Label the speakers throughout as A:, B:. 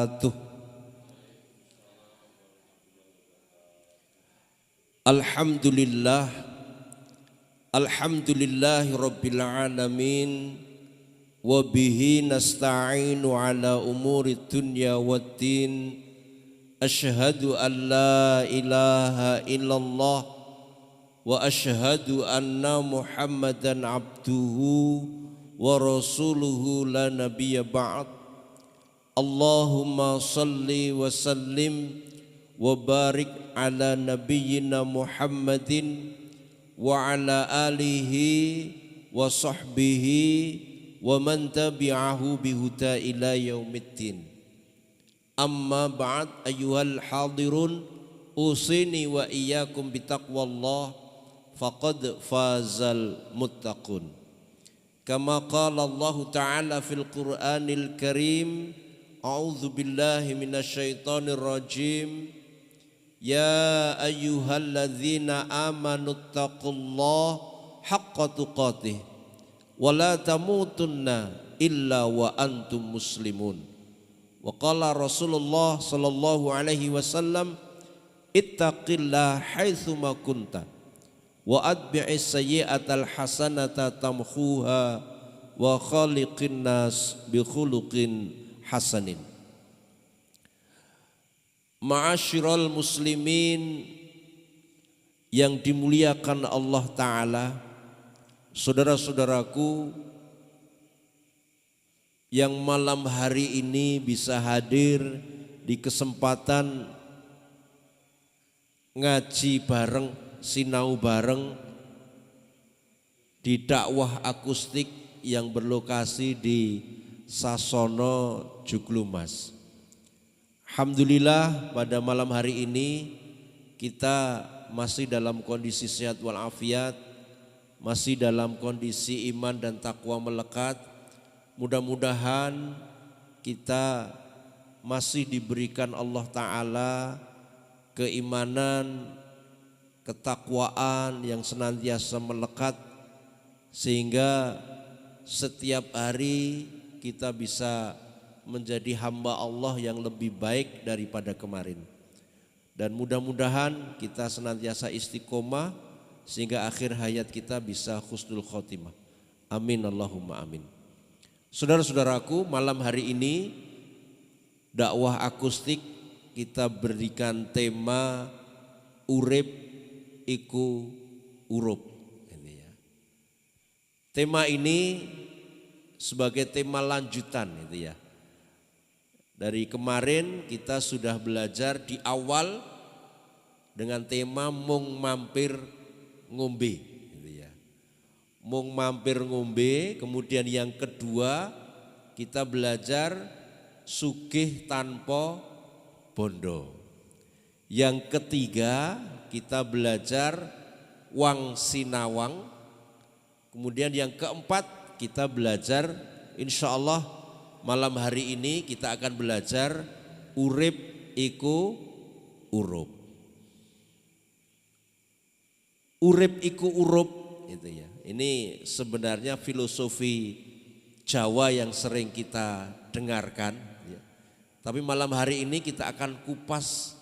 A: wabarakatuh. Alhamdulillah, alhamdulillahi rabbil alamin, wa bihi nasta'inu ala umuri dunya waddin. Asyhadu an la ilaha illallah wa asyhadu anna Muhammadan abduhu wa rasuluhu la nabiyya ba'd. Allahumma salli wa sallim wa barik ala nabiyyina Muhammadin wa ala alihi wa sahbihi wa man tabi'ahu bihuda ila yaumiddin. Amma ba'd, ayyuhal hadirun, usini wa iyyakum bitaqwallah, faqad fazal muttaqun. Kama qala Allah Ta'ala fil Qur'anil Karim, a'udzu billahi minasyaitonir rajim. Ya ayyuhalladzina amanu taqullaha haqqa tuqatih wa la tamutunna illa wa antum muslimun. Wa qala Rasulullah sallallahu alaihi wasallam, ittaqillaha haitsu ma kunta wa atbi'is sayyi'atal hasanata tamhuha wa khaliqin nas bi khuluqin hasanin. Ma'asyiral muslimin yang dimuliakan Allah Ta'ala, saudara-saudaraku yang malam hari ini bisa hadir di kesempatan ngaji bareng, sinau bareng di dakwah akustik yang berlokasi di Sasono Joglumas. Alhamdulillah pada malam hari ini kita masih dalam kondisi sehat walafiat, masih dalam kondisi iman dan takwa melekat. Mudah-mudahan kita masih diberikan Allah Ta'ala keimanan, ketakwaan yang senantiasa melekat, sehingga setiap hari kita bisa menjadi hamba Allah yang lebih baik daripada kemarin. Dan mudah-mudahan kita senantiasa istiqomah sehingga akhir hayat kita bisa husnul khotimah. Amin Allahumma amin. Saudara-saudaraku, malam hari ini dakwah akustik kita berikan tema urip iku urup. Tema ini sebagai tema lanjutan itu ya. Dari kemarin kita sudah belajar di awal dengan tema mung mampir ngombe gitu ya. Mung mampir ngombe, kemudian yang kedua kita belajar sugih tanpa bondo. Yang ketiga kita belajar wang sinawang. Kemudian yang keempat kita belajar, insya Allah malam hari ini kita akan belajar urip iku urup. Urip iku urup itu ya. Ini sebenarnya filosofi Jawa yang sering kita dengarkan ya. Tapi malam hari ini kita akan kupas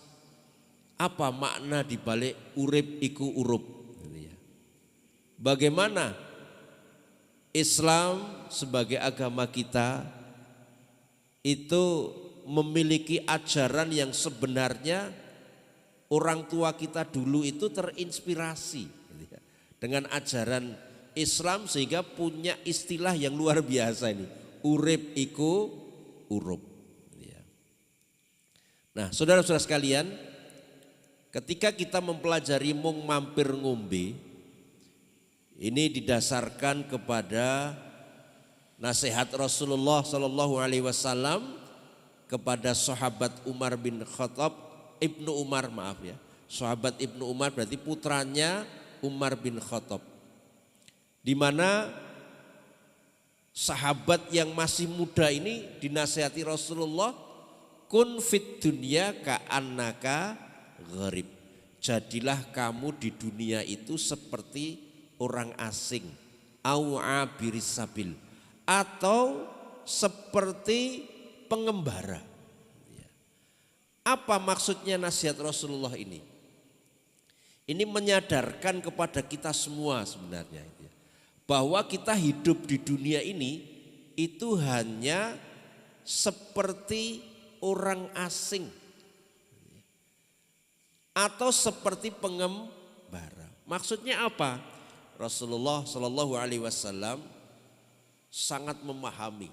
A: apa makna dibalik urip iku urup gitu ya. Bagaimana Islam sebagai agama kita itu memiliki ajaran yang sebenarnya orang tua kita dulu itu terinspirasi dengan ajaran Islam sehingga punya istilah yang luar biasa ini, urip iku urup. Nah, saudara-saudara sekalian, ketika kita mempelajari mung mampir ngombe, ini didasarkan kepada nasihat Rasulullah Sallallahu Alaihi Wasallam kepada sahabat Umar bin Khattab, Ibnu Umar maaf ya, sahabat Ibnu Umar berarti putranya Umar bin Khattab, di mana sahabat yang masih muda ini dinasihati Rasulullah, kun fit dunya ka'annaka gharib, jadilah kamu di dunia itu seperti orang asing, au abiris sabil, atau seperti pengembara. Apa maksudnya nasihat Rasulullah ini? Ini menyadarkan kepada kita semua sebenarnya, bahwa kita hidup di dunia ini itu hanya seperti orang asing atau seperti pengembara. Maksudnya apa? Rasulullah Shallallahu Alaihi Wasallam sangat memahami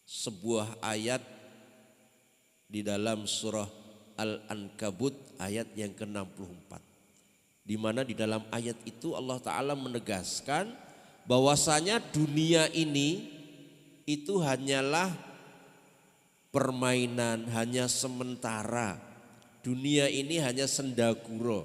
A: sebuah ayat di dalam surah Al-Ankabut ayat yang ke-64, di mana di dalam ayat itu Allah Ta'ala menegaskan bahwasanya dunia ini itu hanyalah permainan, hanya sementara. Dunia ini hanya sendaguro.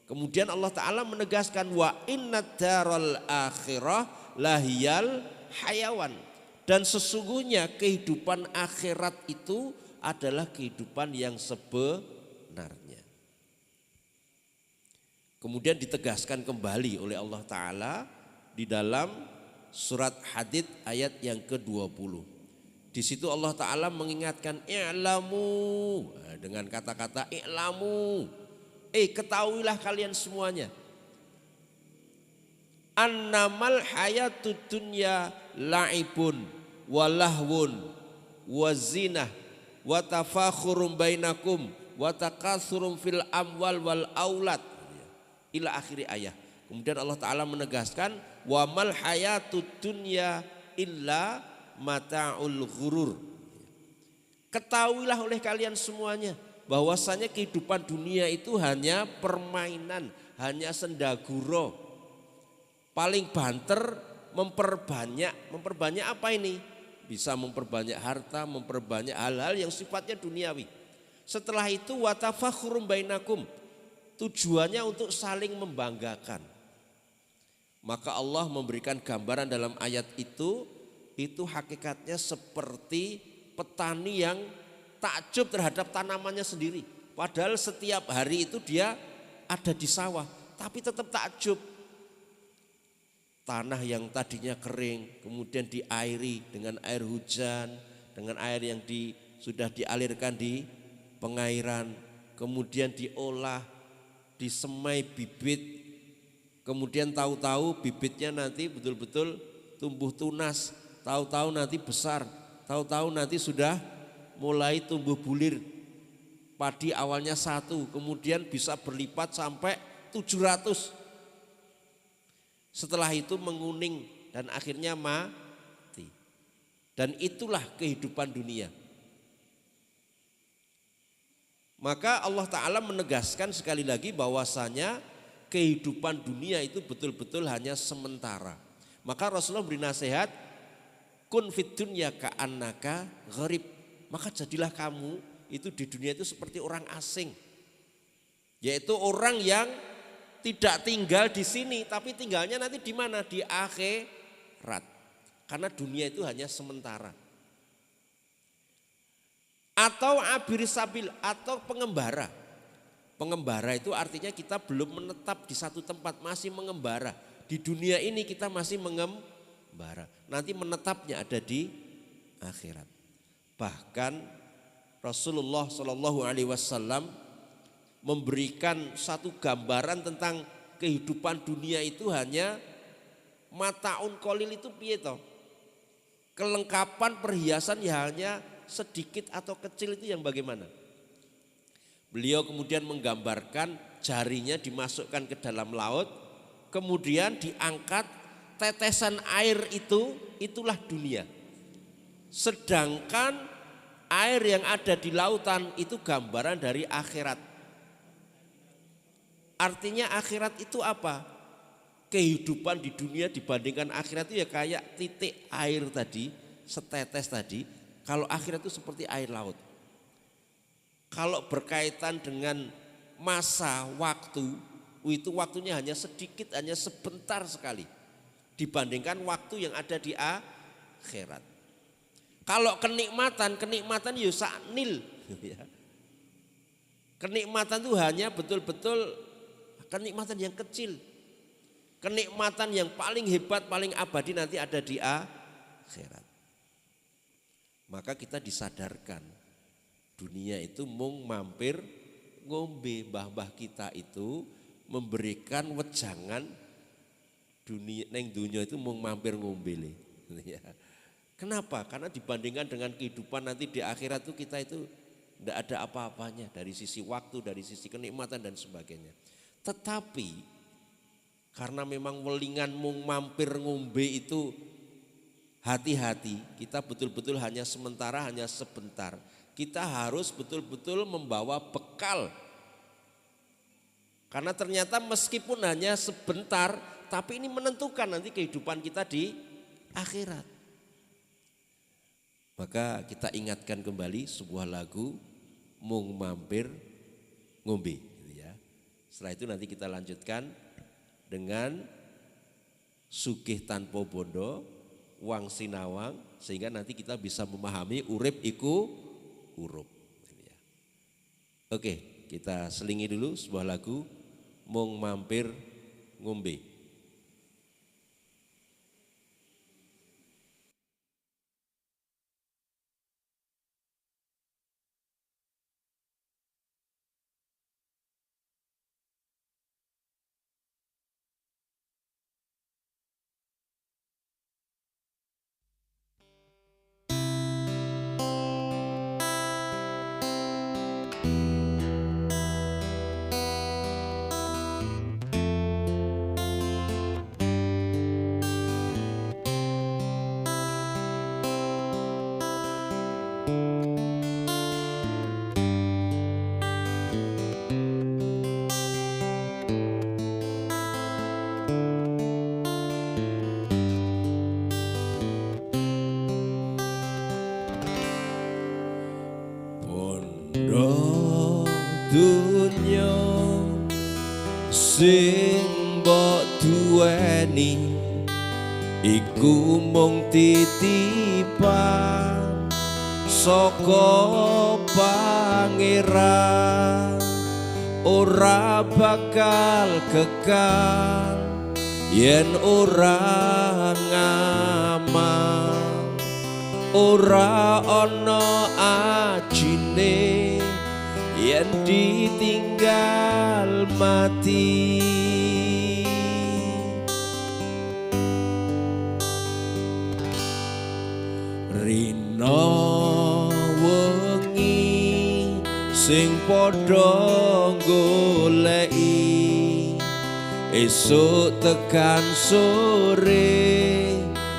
A: Kemudian Allah Ta'ala menegaskan wa innad daral akhirah lahiyal hayawan, dan sesungguhnya kehidupan akhirat itu adalah kehidupan yang sebenarnya. Kemudian ditegaskan kembali oleh Allah Ta'ala di dalam surat Hadid ayat yang ke-20. Di situ Allah Ta'ala mengingatkan i'lamu, dengan kata-kata i'lamu, ketahuilah kalian semuanya, annamal hayatud dunya la'ibun walahwun wazinah wa tafakhurum bainakum wa takatsurum fil amwal wal aulad ila akhiri ayat. Kemudian Allah Ta'ala menegaskan wa mal hayatud dunya illa mata'ul ghurur. Ketahuilah oleh kalian semuanya bahwasanya kehidupan dunia itu hanya permainan, hanya sendaguro. Paling banter memperbanyak apa ini? Bisa memperbanyak harta, memperbanyak hal-hal yang sifatnya duniawi. Setelah itu watafakhurum bainakum, tujuannya untuk saling membanggakan. Maka Allah memberikan gambaran dalam ayat itu hakikatnya seperti petani yang takjub terhadap tanamannya sendiri. Padahal setiap hari itu dia ada di sawah, tapi tetap takjub. Tanah yang tadinya kering kemudian diairi dengan air hujan, dengan air yang sudah dialirkan di pengairan, kemudian diolah, disemai bibit, kemudian tahu-tahu bibitnya nanti betul-betul tumbuh tunas, tahu-tahu nanti besar, tahu-tahu nanti sudah mulai tumbuh bulir. Padi awalnya 1, kemudian bisa berlipat sampai 700. Setelah itu menguning dan akhirnya mati. Dan itulah kehidupan dunia. Maka Allah Ta'ala menegaskan sekali lagi bahwasanya kehidupan dunia itu betul-betul hanya sementara. Maka Rasulullah beri nasihat, kun fid dunya ka'annaka gharib. Maka jadilah kamu itu di dunia itu seperti orang asing. Yaitu orang yang tidak tinggal di sini, tapi tinggalnya nanti di mana? Di akhirat. Karena dunia itu hanya sementara. Atau abir sabil, atau pengembara. Pengembara itu artinya kita belum menetap di satu tempat, masih mengembara. Di dunia ini kita masih mengembara. Nanti menetapnya ada di akhirat. Bahkan Rasulullah Shallallahu Alaihi Wasallam memberikan satu gambaran tentang kehidupan dunia itu hanya mataun kolil itu piye toh? Kelengkapan perhiasan ya hanya sedikit atau kecil itu yang bagaimana? Beliau kemudian menggambarkan jarinya dimasukkan ke dalam laut, kemudian diangkat tetesan air itulah dunia. Sedangkan air yang ada di lautan itu gambaran dari akhirat. Artinya akhirat itu apa? Kehidupan di dunia dibandingkan akhirat itu ya kayak titik air tadi, setetes tadi. Kalau akhirat itu seperti air laut. Kalau berkaitan dengan masa waktu, itu waktunya hanya sedikit, hanya sebentar sekali. Dibandingkan waktu yang ada di akhirat. Kalau kenikmatan ya saknil. Kenikmatan itu hanya betul-betul kenikmatan yang kecil. Kenikmatan yang paling hebat, paling abadi nanti ada di akhirat. Maka kita disadarkan Dunia itu mung mampir ngombe. Mbah-mbah kita itu memberikan wejangan dunia, neng dunia itu mung mampir ngombe le. Kenapa? Karena dibandingkan dengan kehidupan nanti di akhirat itu kita itu tidak ada apa-apanya dari sisi waktu, dari sisi kenikmatan dan sebagainya. Tetapi karena memang welingan mung mampir ngombe itu hati-hati, kita betul-betul hanya sementara, hanya sebentar. Kita harus betul-betul membawa bekal. Karena ternyata meskipun hanya sebentar, tapi ini menentukan nanti kehidupan kita di akhirat. Maka kita ingatkan kembali sebuah lagu mung mampir ngombe gitu ya. Setelah itu nanti kita lanjutkan dengan sugih tanpa bondo wang sinawang, sehingga nanti kita bisa memahami urip iku urup gitu ya. Oke, kita selingi dulu sebuah lagu mung mampir ngombe. Dunya sing mbok duweni iku mung titipan saka pangeran, ora bakal kekal yen ora ngamal, ora ana ajine yen ditinggal mati. Rina wengi sing padha goleki, esuk tekan sore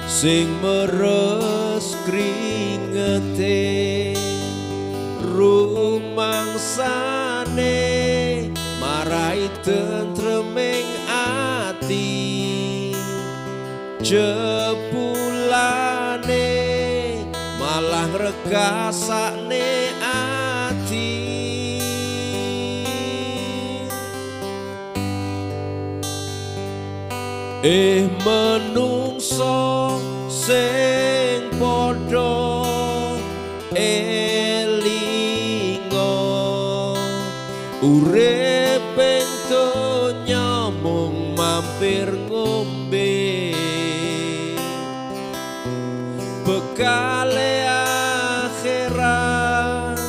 A: sing meres kringete, rumangsane marai tentreming ati, jebulane malah regasane ati. Menungso sing padha urip ing donya mung mampir ngombe, bekale akhirat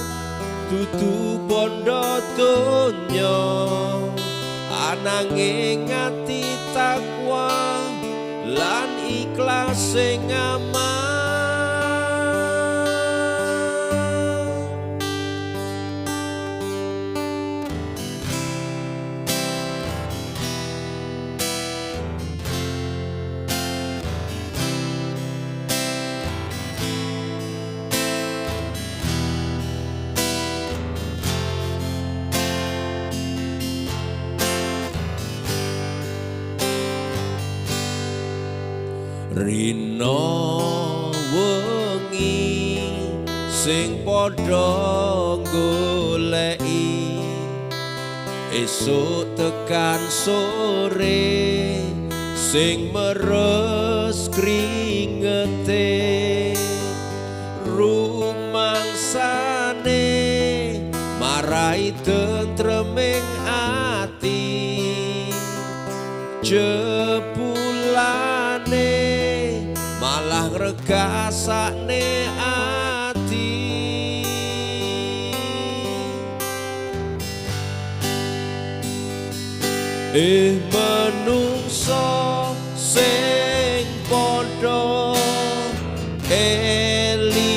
A: dudu bondo donya, ananging ati takwa lan ikhlas sing aman. Rina wengi sing padha goleki, esuk tekan sore sing meres kringete, rumangsane marai tentreming ati, jebulane malah regasane ati. Menungso sing padha elinga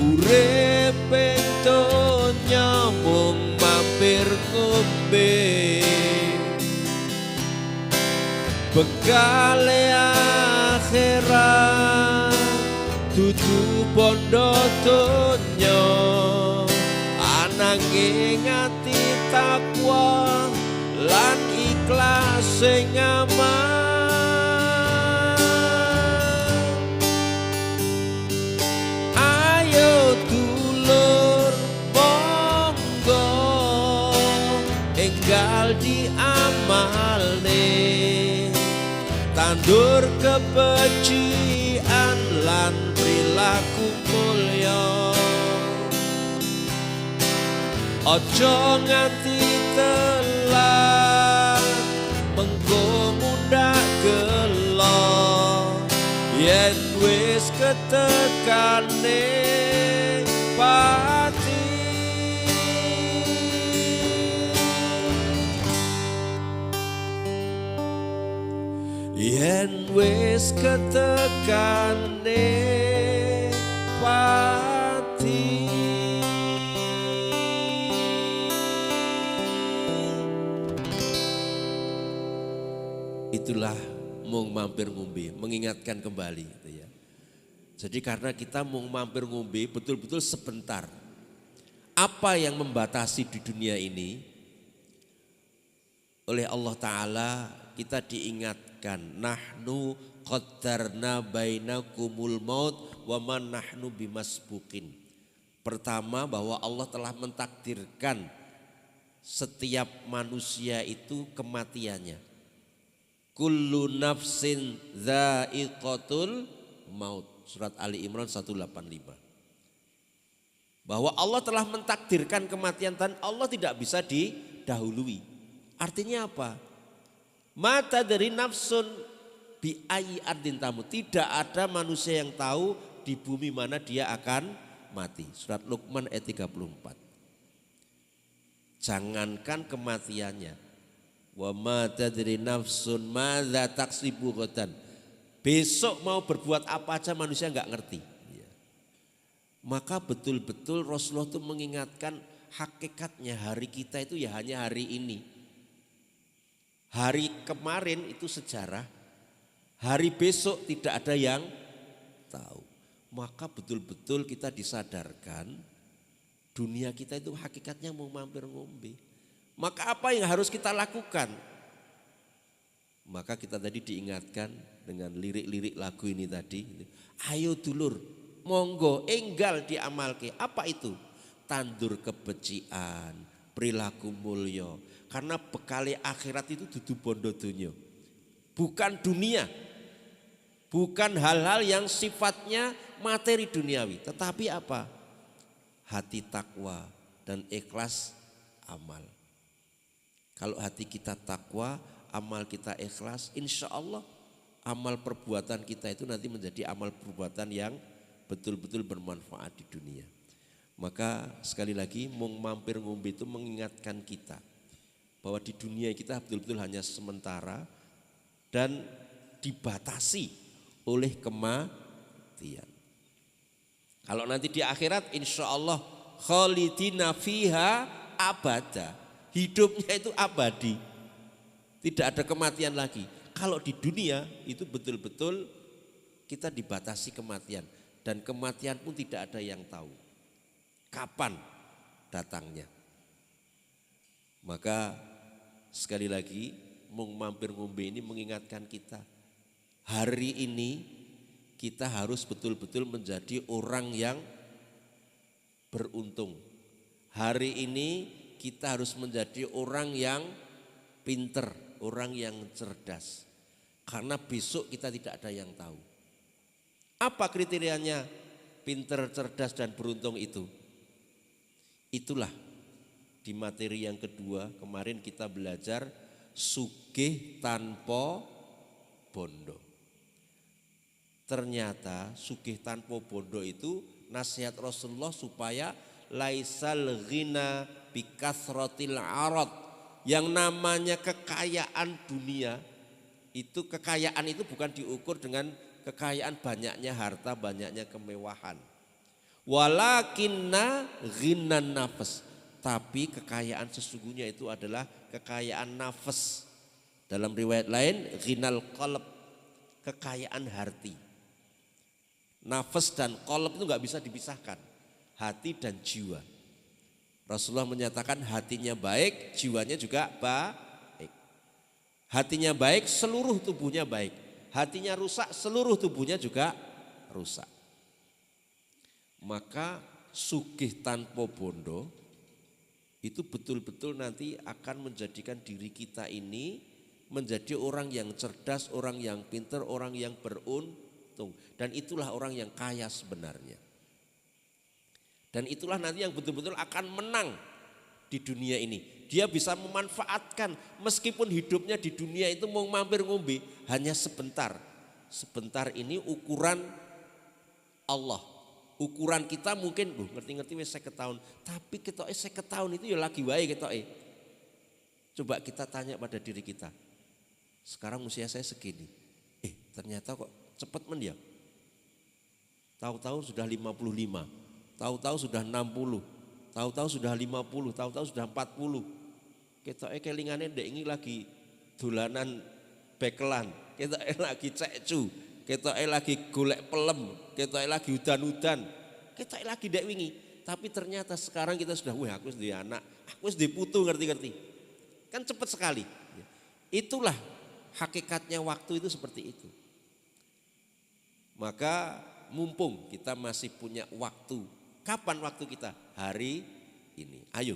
A: urip ing donya mung mampir ngombe bekale akhirat dudu bondo donya ananging ati takwa lan ikhlas sing aman. Ayo dulur monggo enggal diamalne tandur kebencian lan perilaku mulya. Ojo nganti telat mengko mundak gelo yen wis ketekane pati. Yen wis ketekane pati. Itulah mung mampir ngombe, mengingatkan kembali gitu ya. Jadi karena kita mung mampir ngombe betul-betul sebentar. Apa yang membatasi di dunia ini? Oleh Allah Ta'ala kita diingatkan, nahnu qaddarna bainakumul maut wa man nahnu bimasbuqin. Pertama bahwa Allah telah mentakdirkan setiap manusia itu kematiannya. Kullu nafsin dha'iqatul maut. Surat Ali Imran 185. Bahwa Allah telah mentakdirkan kematian dan Allah tidak bisa didahului. Artinya apa? Mata dari nafsun bi ayyi ardin tamut. Tidak ada manusia yang tahu di bumi mana dia akan mati. Surat Luqman ayat 34. Jangankan kematiannya. Wa ma tadri nafsun madza taksibu ghadan. Besok mau berbuat apa aja manusia enggak ngerti. Maka betul-betul Rasulullah itu mengingatkan hakikatnya hari kita itu ya hanya hari ini. Hari kemarin itu sejarah. Hari besok tidak ada yang tahu. Maka betul-betul kita disadarkan dunia kita itu hakikatnya mau mampir ngombe. Maka apa yang harus kita lakukan? Maka kita tadi diingatkan dengan lirik-lirik lagu ini tadi. Ayo dulur, monggo enggal diamalke. Apa itu? Tandur kebencian, perilaku mulya. Karena bekali akhirat itu dudu bondo donya. Bukan dunia. Bukan hal-hal yang sifatnya materi duniawi. Tetapi apa? Hati takwa dan ikhlas amal. Kalau hati kita takwa, amal kita ikhlas, insya Allah amal perbuatan kita itu nanti menjadi amal perbuatan yang betul-betul bermanfaat di dunia. Maka sekali lagi mung mampir ngombe itu mengingatkan kita bahwa di dunia kita betul-betul hanya sementara dan dibatasi oleh kematian. Kalau nanti di akhirat insya Allah khalidina fiha abada. Hidupnya itu abadi. Tidak ada kematian lagi. Kalau di dunia itu betul-betul kita dibatasi kematian. Dan kematian pun tidak ada yang tahu. Kapan datangnya. Maka sekali lagi mung mampir ngombe ini mengingatkan kita. Hari ini kita harus betul-betul menjadi orang yang beruntung. Hari ini kita harus menjadi orang yang pinter, orang yang cerdas. Karena besok kita tidak ada yang tahu. Apa kriterianya pinter, cerdas dan beruntung itu? Itulah di materi yang kedua kemarin kita belajar sugih tanpa bondo. Ternyata sugih tanpa bondo itu nasihat Rasulullah supaya laisal ghina bikasrotil arad. Yang namanya kekayaan dunia itu, kekayaan itu bukan diukur dengan kekayaan banyaknya harta, banyaknya kemewahan. Walakinna ghinan nafas, tapi kekayaan sesungguhnya itu adalah kekayaan nafas. Dalam riwayat lain ghinal qalb, kekayaan hati. Nafas dan qalb itu nggak bisa dipisahkan, hati dan jiwa. Rasulullah menyatakan hatinya baik, jiwanya juga baik. Hatinya baik, seluruh tubuhnya baik. Hatinya rusak, seluruh tubuhnya juga rusak. Maka sugih tanpa bondo itu betul-betul nanti akan menjadikan diri kita ini menjadi orang yang cerdas, orang yang pintar, orang yang beruntung. Dan itulah orang yang kaya sebenarnya. Dan itulah nanti yang betul-betul akan menang di dunia ini. Dia bisa memanfaatkan meskipun hidupnya di dunia itu mau mampir ngombe hanya sebentar. Sebentar ini ukuran Allah. Ukuran kita mungkin ngerti-ngerti wis 50 tahun, tapi ketoke 50 tahun itu ya lagi wae ketoke. Coba kita tanya pada diri kita. Sekarang usia saya segini. Ternyata kok cepet men ya. Tahu-tahu sudah 55, tahu-tahu sudah 60, tahu-tahu sudah 50, tahu-tahu sudah 40. Ketoke kelingane ndek ini lagi dolanan bekelan, ketoke lagi cekcu, ketoke lagi golek pelem, ketoke lagi udan-udan, ketoke lagi ndek wingi. Tapi ternyata sekarang kita sudah, wah aku sudah anak, aku sudah putu, ngerti-ngerti. Kan cepat sekali. Itulah hakikatnya waktu itu seperti itu. Maka mumpung kita masih punya waktu. Kapan waktu kita? Hari ini. Ayo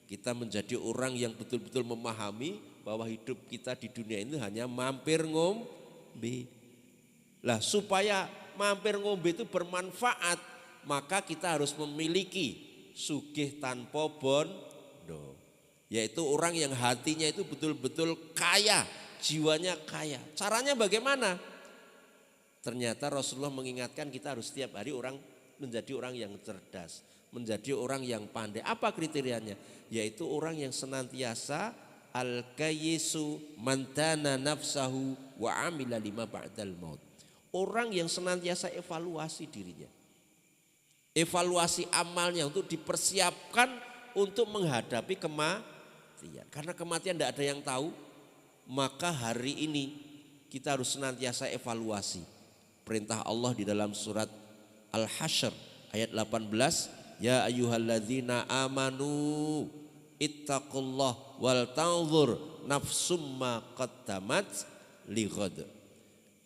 A: kita menjadi orang yang betul-betul memahami bahwa hidup kita di dunia ini hanya mampir ngombe. Lah supaya mampir ngombe itu bermanfaat, maka kita harus memiliki sugih tanpa bondo. Yaitu orang yang hatinya itu betul-betul kaya, jiwanya kaya. Caranya bagaimana? Ternyata Rasulullah mengingatkan kita harus setiap hari menjadi orang yang cerdas, menjadi orang yang pandai. Apa kriterianya? Yaitu orang yang senantiasa al-kayyisu mantana nafsahu wa amila lima ba'dal maut. Orang yang senantiasa evaluasi dirinya. Evaluasi amalnya untuk dipersiapkan untuk menghadapi kematian. Karena kematian tidak ada yang tahu, maka hari ini kita harus senantiasa evaluasi. Perintah Allah di dalam surat Al-Hasyr ayat 18, ya ayyuhalladzina amanu ittaqullah wal tanzur nafsum ma qaddamat lighad.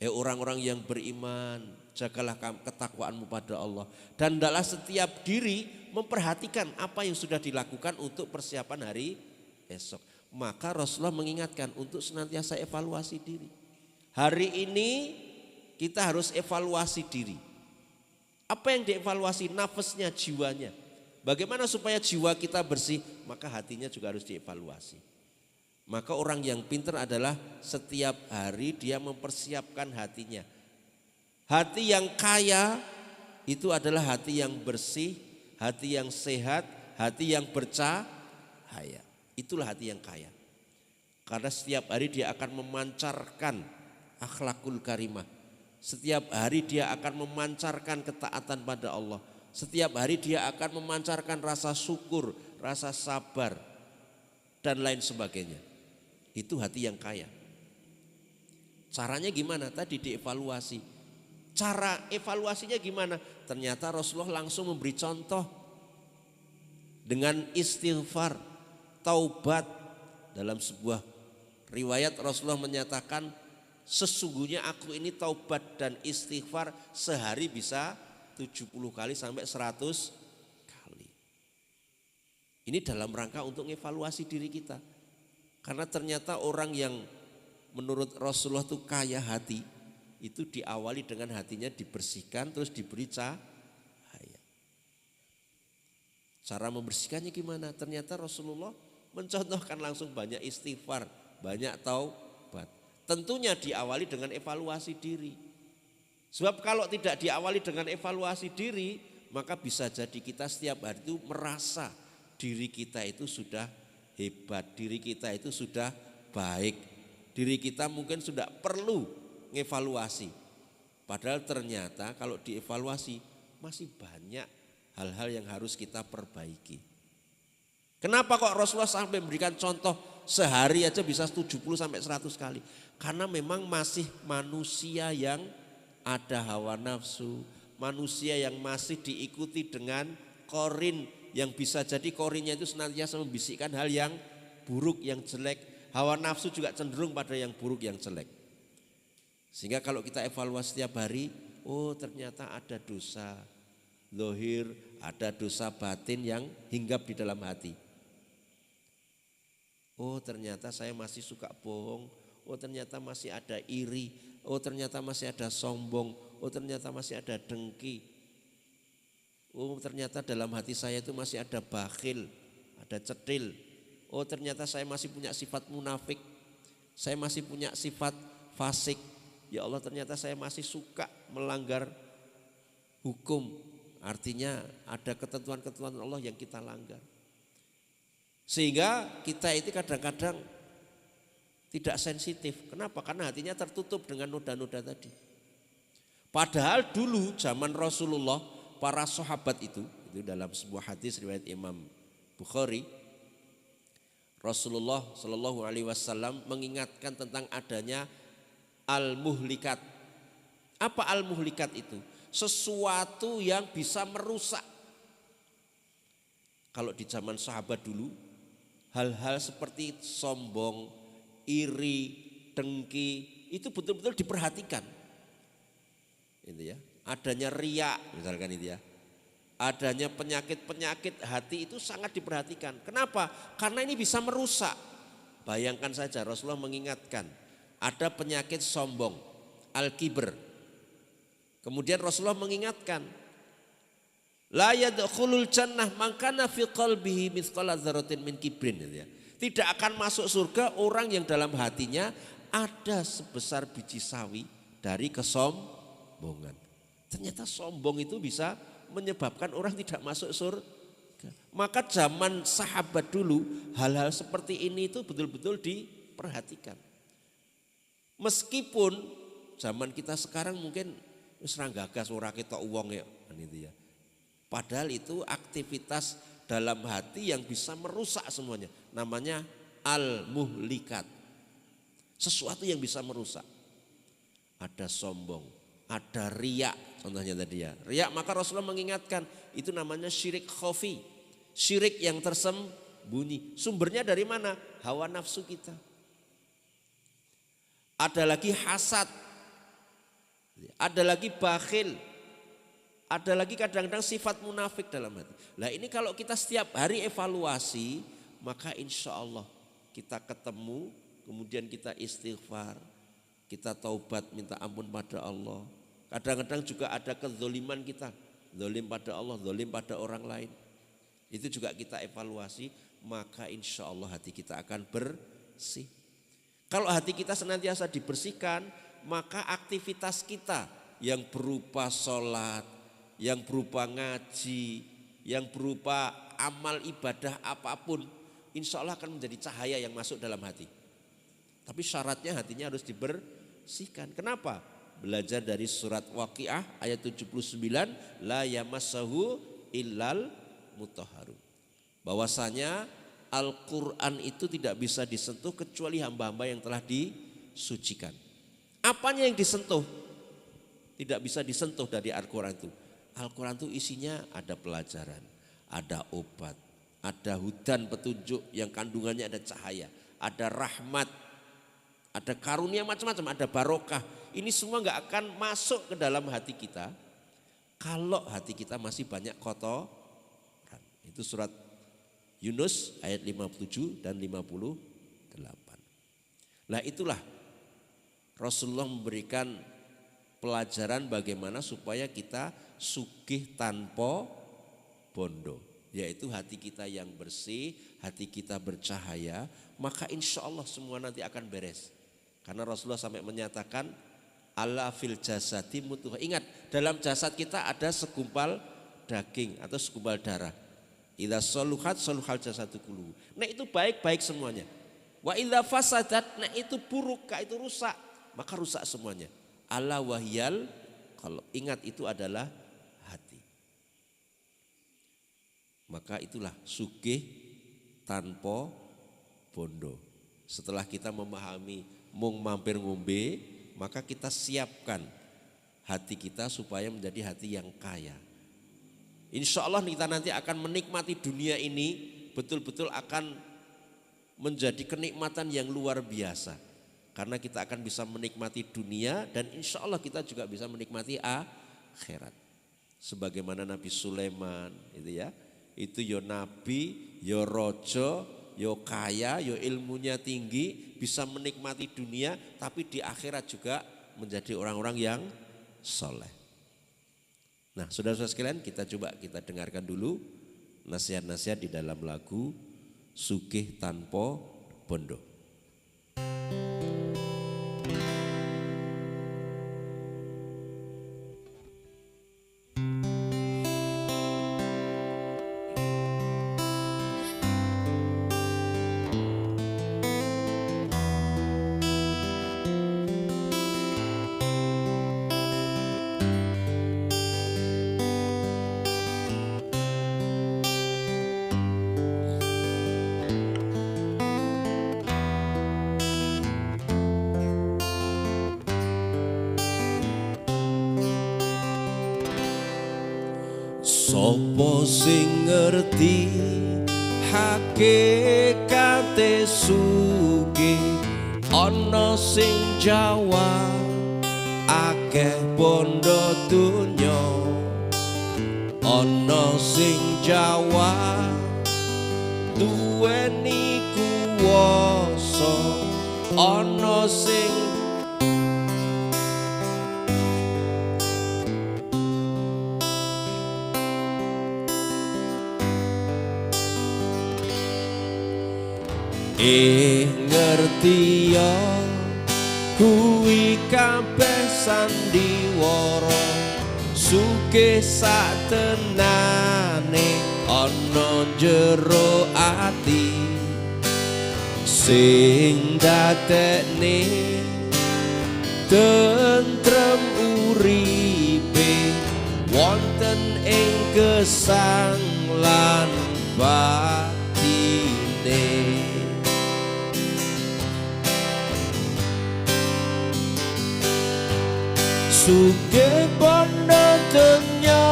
A: Orang-orang yang beriman, jagalah ketakwaanmu pada Allah dan hendaklah setiap diri memperhatikan apa yang sudah dilakukan untuk persiapan hari esok. Maka Rasulullah mengingatkan untuk senantiasa evaluasi diri. Hari ini kita harus evaluasi diri. Apa yang dievaluasi? Nafasnya, jiwanya. Bagaimana supaya jiwa kita bersih? Maka hatinya juga harus dievaluasi. Maka orang yang pintar adalah setiap hari dia mempersiapkan hatinya. Hati yang kaya itu adalah hati yang bersih, hati yang sehat, hati yang bercahaya. Itulah hati yang kaya. Karena setiap hari dia akan memancarkan akhlakul karimah. Setiap hari dia akan memancarkan ketaatan pada Allah. Setiap hari dia akan memancarkan rasa syukur, rasa sabar, dan lain sebagainya. Itu hati yang kaya. Caranya gimana? Tadi dievaluasi. Cara evaluasinya gimana? Ternyata Rasulullah langsung memberi contoh dengan istighfar, taubat. Dalam sebuah riwayat Rasulullah menyatakan, sesungguhnya aku ini taubat dan istighfar sehari bisa 70 kali sampai 100 kali. Ini dalam rangka untuk evaluasi diri kita. Karena ternyata orang yang menurut Rasulullah itu kaya hati, itu diawali dengan hatinya dibersihkan terus diberi cahaya. Cara membersihkannya gimana? Ternyata Rasulullah mencontohkan langsung banyak istighfar, banyak taubat. Tentunya diawali dengan evaluasi diri. Sebab kalau tidak diawali dengan evaluasi diri, maka bisa jadi kita setiap hari itu merasa diri kita itu sudah hebat, diri kita itu sudah baik, diri kita mungkin sudah perlu ngevaluasi. Padahal ternyata kalau dievaluasi masih banyak hal-hal yang harus kita perbaiki. Kenapa kok Rasulullah sampai memberikan contoh sehari aja bisa 70 sampai 100 kali? Karena memang masih manusia yang ada hawa nafsu, manusia yang masih diikuti dengan korin yang bisa jadi korinnya itu senantiasa membisikkan hal yang buruk, yang jelek. Hawa nafsu juga cenderung pada yang buruk, yang jelek. Sehingga kalau kita evaluasi setiap hari, oh ternyata ada dosa zahir, ada dosa batin yang hinggap di dalam hati. Oh ternyata saya masih suka bohong, oh ternyata masih ada iri, oh ternyata masih ada sombong, oh ternyata masih ada dengki. Oh ternyata dalam hati saya itu masih ada bakhil, ada cetil. Oh ternyata saya masih punya sifat munafik, saya masih punya sifat fasik. Ya Allah ternyata saya masih suka melanggar hukum. Artinya ada ketentuan-ketentuan Allah yang kita langgar. Sehingga kita itu kadang-kadang tidak sensitif. Kenapa? Karena hatinya tertutup dengan noda-noda tadi. Padahal dulu zaman Rasulullah, para sahabat itu dalam sebuah hadis riwayat Imam Bukhari, Rasulullah Shallallahu Alaihi Wasallam mengingatkan tentang adanya al-muhlikat. Apa al-muhlikat itu? Sesuatu yang bisa merusak. Kalau di zaman sahabat dulu, hal-hal seperti sombong, iri, dengki itu betul-betul diperhatikan. Itu ya. Adanya riya misalkan itu ya. Adanya penyakit-penyakit hati itu sangat diperhatikan. Kenapa? Karena ini bisa merusak. Bayangkan saja Rasulullah mengingatkan ada penyakit sombong, al-kibr. Kemudian Rasulullah mengingatkan, la yadkhulul jannah man kana fi qalbihi mithqala dzarratin min kibrin. Tidak akan masuk surga orang yang dalam hatinya ada sebesar biji sawi dari kesombongan. Ternyata sombong itu bisa menyebabkan orang tidak masuk surga. Maka zaman sahabat dulu hal-hal seperti ini itu betul-betul diperhatikan. Meskipun zaman kita sekarang mungkin wis ra gagas ora ketok wong ya gitu ya. Padahal itu aktivitas dalam hati yang bisa merusak semuanya. Namanya al-muhlikat. Sesuatu yang bisa merusak. Ada sombong, ada riya contohnya tadi ya. Riya maka Rasulullah mengingatkan itu namanya syirik khafi. Syirik yang tersembunyi. Sumbernya dari mana? Hawa nafsu kita. Ada lagi hasad, ada lagi bakhil, ada lagi kadang-kadang sifat munafik dalam hati. Nah ini kalau kita setiap hari evaluasi, maka insya Allah kita ketemu, kemudian kita istighfar, kita taubat minta ampun pada Allah. Kadang-kadang juga ada kezoliman kita, zolim pada Allah, zolim pada orang lain. Itu juga kita evaluasi, maka insya Allah hati kita akan bersih. Kalau hati kita senantiasa dibersihkan, maka aktivitas kita yang berupa sholat, yang berupa ngaji, yang berupa amal ibadah apapun, insya Allah akan menjadi cahaya yang masuk dalam hati. Tapi syaratnya hatinya harus dibersihkan. Kenapa? Belajar dari surat Waqiah ayat 79, la yamassahu illal mutahharun. Bahwasanya Al-Quran itu tidak bisa disentuh kecuali hamba-hamba yang telah disucikan. Apanya yang disentuh? Tidak bisa disentuh dari Al-Quran itu. Al-Quran itu isinya ada pelajaran, ada obat, ada hudan petunjuk yang kandungannya ada cahaya, ada rahmat, ada karunia macam-macam, ada barokah. Ini semua gak akan masuk ke dalam hati kita kalau hati kita masih banyak kotoran. Itu surat Yunus ayat 57 dan 58. Nah itulah Rasulullah memberikan pelajaran bagaimana supaya kita sugih tanpa bondo. Yaitu hati kita yang bersih, hati kita bercahaya, maka insya Allah semua nanti akan beres. Karena Rasulullah sampai menyatakan ala fil jasadi mutuh. Ingat dalam jasad kita ada segumpal daging atau segumpal darah. Idza saluhat saluhal jasadu kulluhu. Nek itu baik-baik semuanya. Wa idza fasadat, nek itu buruk, itu rusak, maka rusak semuanya. Ala wahyal, kalau ingat itu adalah hati. Maka itulah sugih tanpa bondo. Setelah kita memahami mung mampir ngombe, maka kita siapkan hati kita supaya menjadi hati yang kaya. Insya Allah kita nanti akan menikmati dunia ini, betul-betul akan menjadi kenikmatan yang luar biasa. Karena kita akan bisa menikmati dunia dan insya Allah kita juga bisa menikmati akhirat. Sebagaimana Nabi Sulaiman itu ya, itu yo nabi, yo rojo, yo kaya, yo ilmunya tinggi, bisa menikmati dunia tapi di akhirat juga menjadi orang-orang yang soleh. Nah, saudara-saudara sekalian, kita dengarkan dulu nasihat-nasihat di dalam lagu Sugih Tanpa Bondo. Sopo sing ngerti hakikate sugih, ana sing jawab akeh bondo donya, ana sing jawab duweni kuwasa, ana sing ngerti ya kuwi kabeh sandiwara, sugih satenane ana jero ati, sing dadekne tentrem uripe wonten ing gesang lan batine. Sugih bondo donya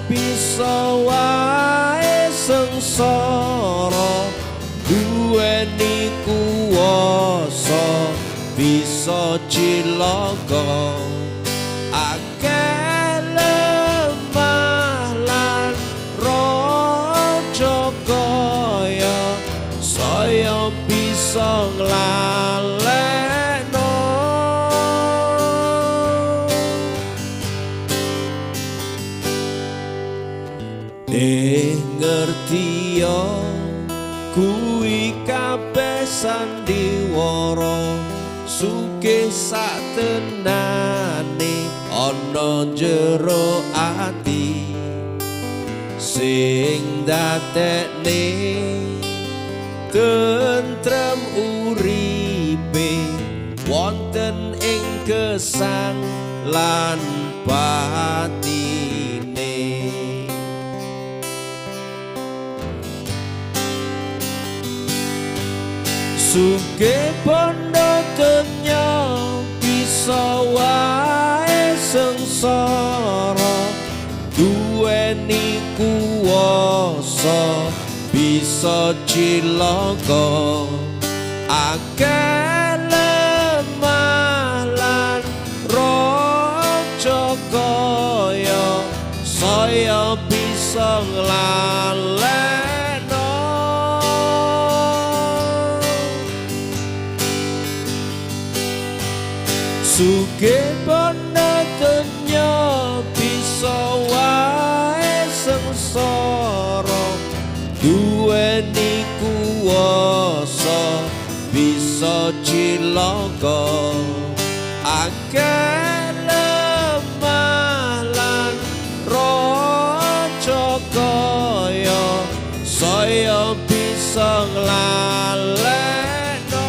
A: bisa wae sengsara, duweni kuwasa bisa cilaka, akeh lemah lan raja kaya saya bisa nglalekno. Ngerti ya kuwi kabeh sandiwara, sugih satenane ana jero ati, sing dadekne tentrem uripe wonten ing gesang lan batine. Sugih bondo donya bisa wae sengsara, duweni kuwasa bisa cilaka, akeh lemah lan raja kaya saya bisa nglalekno. Sugih bondo donya bisa wae sengsara, duweni kuwasa bisa cilaka, akeh lemah lan raja kaya bisa nglalekno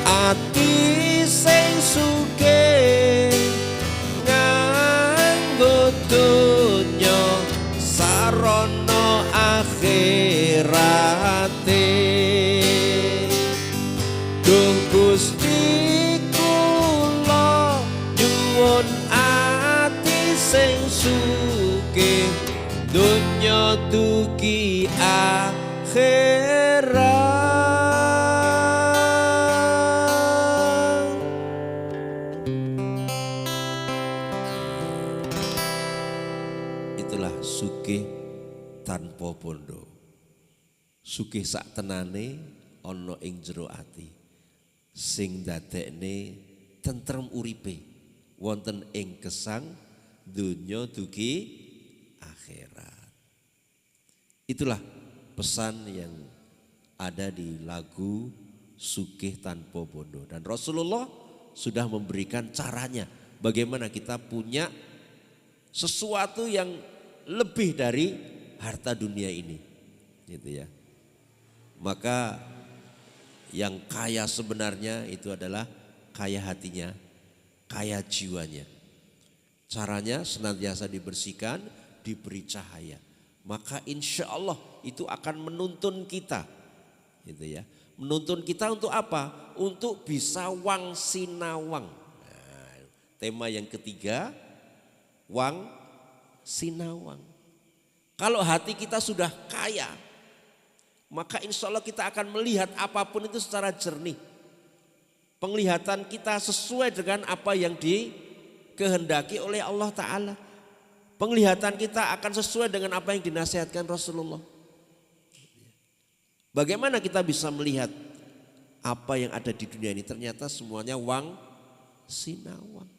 A: ati sing sugih nganggo donya sarana akhirate. Duh Gusti kula nyuwun ati sing sugih donya dugi akhirat. Itulah sugih tanpa bondo. Sugih sak tenane ana ing jero ati sing dadekne tentrem uripe wonten ing gesang donya dugi akhirat. Itulah pesan yang ada di lagu Sugih Tanpa Bondo, dan Rasulullah sudah memberikan caranya bagaimana kita punya sesuatu yang lebih dari harta dunia ini, gitu ya. Maka yang kaya sebenarnya itu adalah kaya hatinya, kaya jiwanya. Caranya senantiasa dibersihkan, diberi cahaya. Maka insya Allah itu akan menuntun kita, gitu ya. Menuntun kita untuk apa? Untuk bisa wang sinawang. Nah, tema yang ketiga, wang sinawang. Kalau hati kita sudah kaya, maka insya Allah kita akan melihat apapun itu secara jernih. Penglihatan kita sesuai dengan apa yang dikehendaki oleh Allah Ta'ala. Penglihatan kita akan sesuai dengan apa yang dinasihatkan Rasulullah. Bagaimana kita bisa melihat apa yang ada di dunia ini? Ternyata semuanya wang sinawang.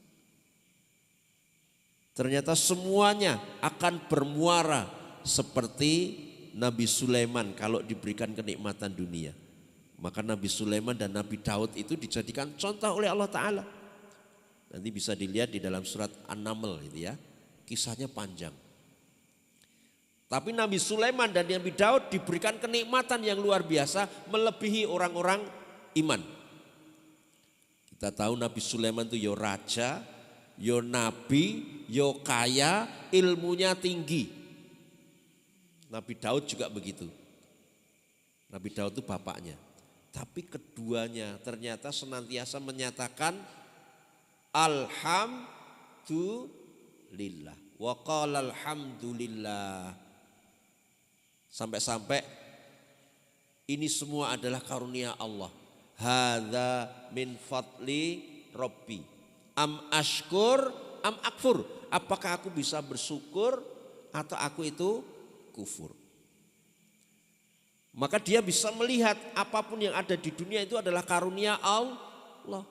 A: Ternyata semuanya akan bermuara seperti Nabi Sulaiman kalau diberikan kenikmatan dunia. Maka Nabi Sulaiman dan Nabi Daud itu dijadikan contoh oleh Allah Ta'ala. Nanti bisa dilihat di dalam surat An-Naml gitu ya. Kisahnya panjang. Tapi Nabi Sulaiman dan Nabi Daud diberikan kenikmatan yang luar biasa melebihi orang-orang iman. Kita tahu Nabi Sulaiman itu yo raja, yo nabi, yo kaya, ilmunya tinggi. Nabi Daud juga begitu. Nabi Daud itu bapaknya. Tapi keduanya ternyata senantiasa menyatakan alhamdulillah. Wa qala alhamdulillah. Sampai-sampai ini semua adalah karunia Allah. Hadza min fadli Rabbi. Am ashkur am akfur. Apakah aku bisa bersyukur atau aku itu kufur. Maka dia bisa melihat apapun yang ada di dunia itu adalah karunia Allah.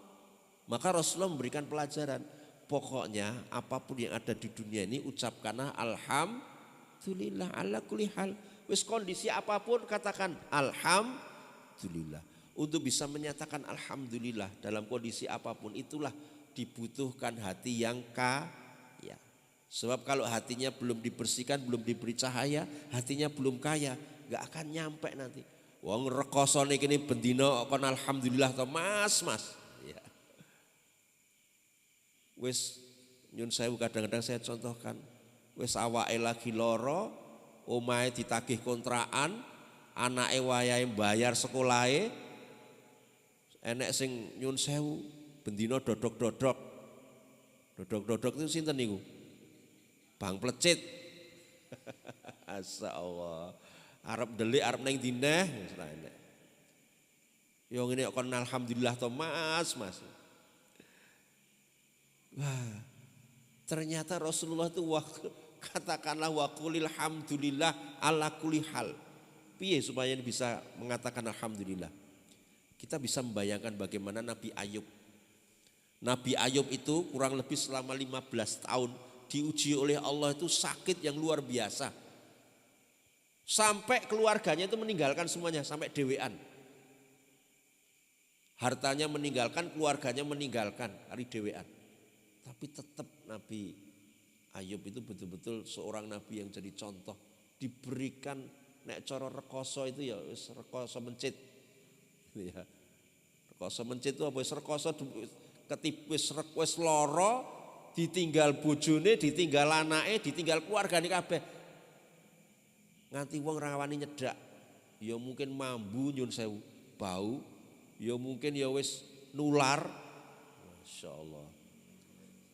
A: Maka Rasulullah memberikan pelajaran. Pokoknya apapun yang ada di dunia ini ucapkanlah alhamdulillah ala kulli hal. Wis kondisi apapun katakan alhamdulillah. Untuk bisa menyatakan alhamdulillah dalam kondisi apapun itulah dibutuhkan hati yang kaya. Sebab kalau hatinya belum dibersihkan, belum diberi cahaya, hatinya belum kaya, gak akan nyampe nanti. Wong rekosone kene bendina kon alhamdulillah to Mas. Ya. Wis nyun sewu kadang-kadang saya contohkan. Wis awake lagi lara, omahe ditagih kontrakan, anake wayahe bayar sekolahe. Enek sing nyun sewu bendina dodok-dodok. Dodok-dodok itu sinten niku? Bang Plecit. Asyaallah. Arep delik arep neng dineh wis ra enek. Yo ngene kok alhamdulillah to Mas. Wah. Ternyata Rasulullah itu katakanlah wa qulil hamdulillah ala kulli hal. Piye supaya bisa mengatakan alhamdulillah? Kita bisa membayangkan bagaimana Nabi Ayub. Nabi Ayub itu kurang lebih selama 15 tahun diuji oleh Allah itu sakit yang luar biasa. Sampai keluarganya itu meninggalkan semuanya, sampai dewean. Hartanya meninggalkan, keluarganya meninggalkan, hari dewean. Tapi tetap Nabi Ayub itu betul-betul seorang nabi yang jadi contoh. Diberikan nek cara rekoso itu ya wis rekoso mencit. Ya. Rekoso mencit itu apa wis rekoso ketipis wis lara, ditinggal bojone, ditinggal anake, ditinggal keluargane kabeh. Nganti wong rawani nyedak. Ya mungkin mambu nyun sewu, bau, ya mungkin ya wis nular. Masya Allah.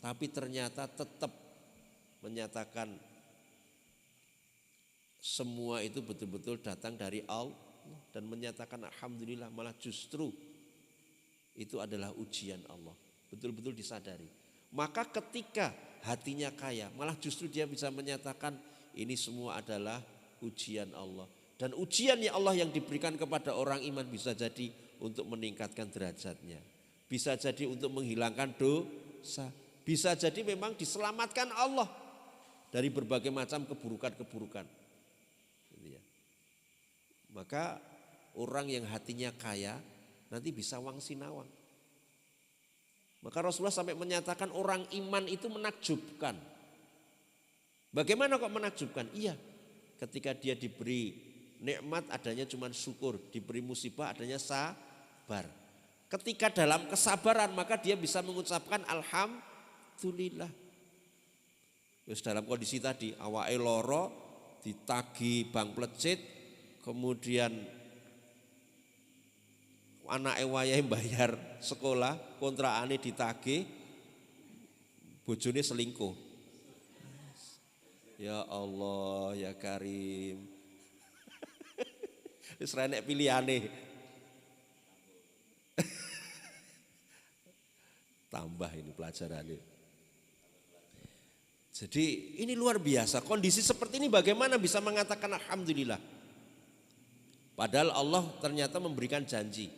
A: Tapi ternyata tetap menyatakan semua itu betul-betul datang dari Allah dan menyatakan alhamdulillah, malah justru itu adalah ujian Allah. Betul-betul disadari. Maka ketika hatinya kaya, malah justru dia bisa menyatakan ini semua adalah ujian Allah. Dan ujian ya Allah yang diberikan kepada orang iman bisa jadi untuk meningkatkan derajatnya. Bisa jadi untuk menghilangkan dosa. Bisa jadi memang diselamatkan Allah dari berbagai macam keburukan-keburukan. Maka orang yang hatinya kaya nanti bisa wang sinawang. Maka Rasulullah sampai menyatakan orang iman itu menakjubkan. Bagaimana kok menakjubkan? Iya, ketika dia diberi nikmat adanya cuma syukur, diberi musibah adanya sabar. Ketika dalam kesabaran maka dia bisa mengucapkan alhamdulillah. Terus dalam kondisi tadi awake loro ditagi bang plecit, kemudian anake wayahe bayar sekolah, kontrakane ditagih, bojone selingkuh. Ya Allah, ya Karim. Wis ra enek pilihane. Tambah ini pelajarannya. Jadi ini luar biasa. Kondisi seperti ini bagaimana bisa mengatakan alhamdulillah. Padahal Allah ternyata memberikan janji.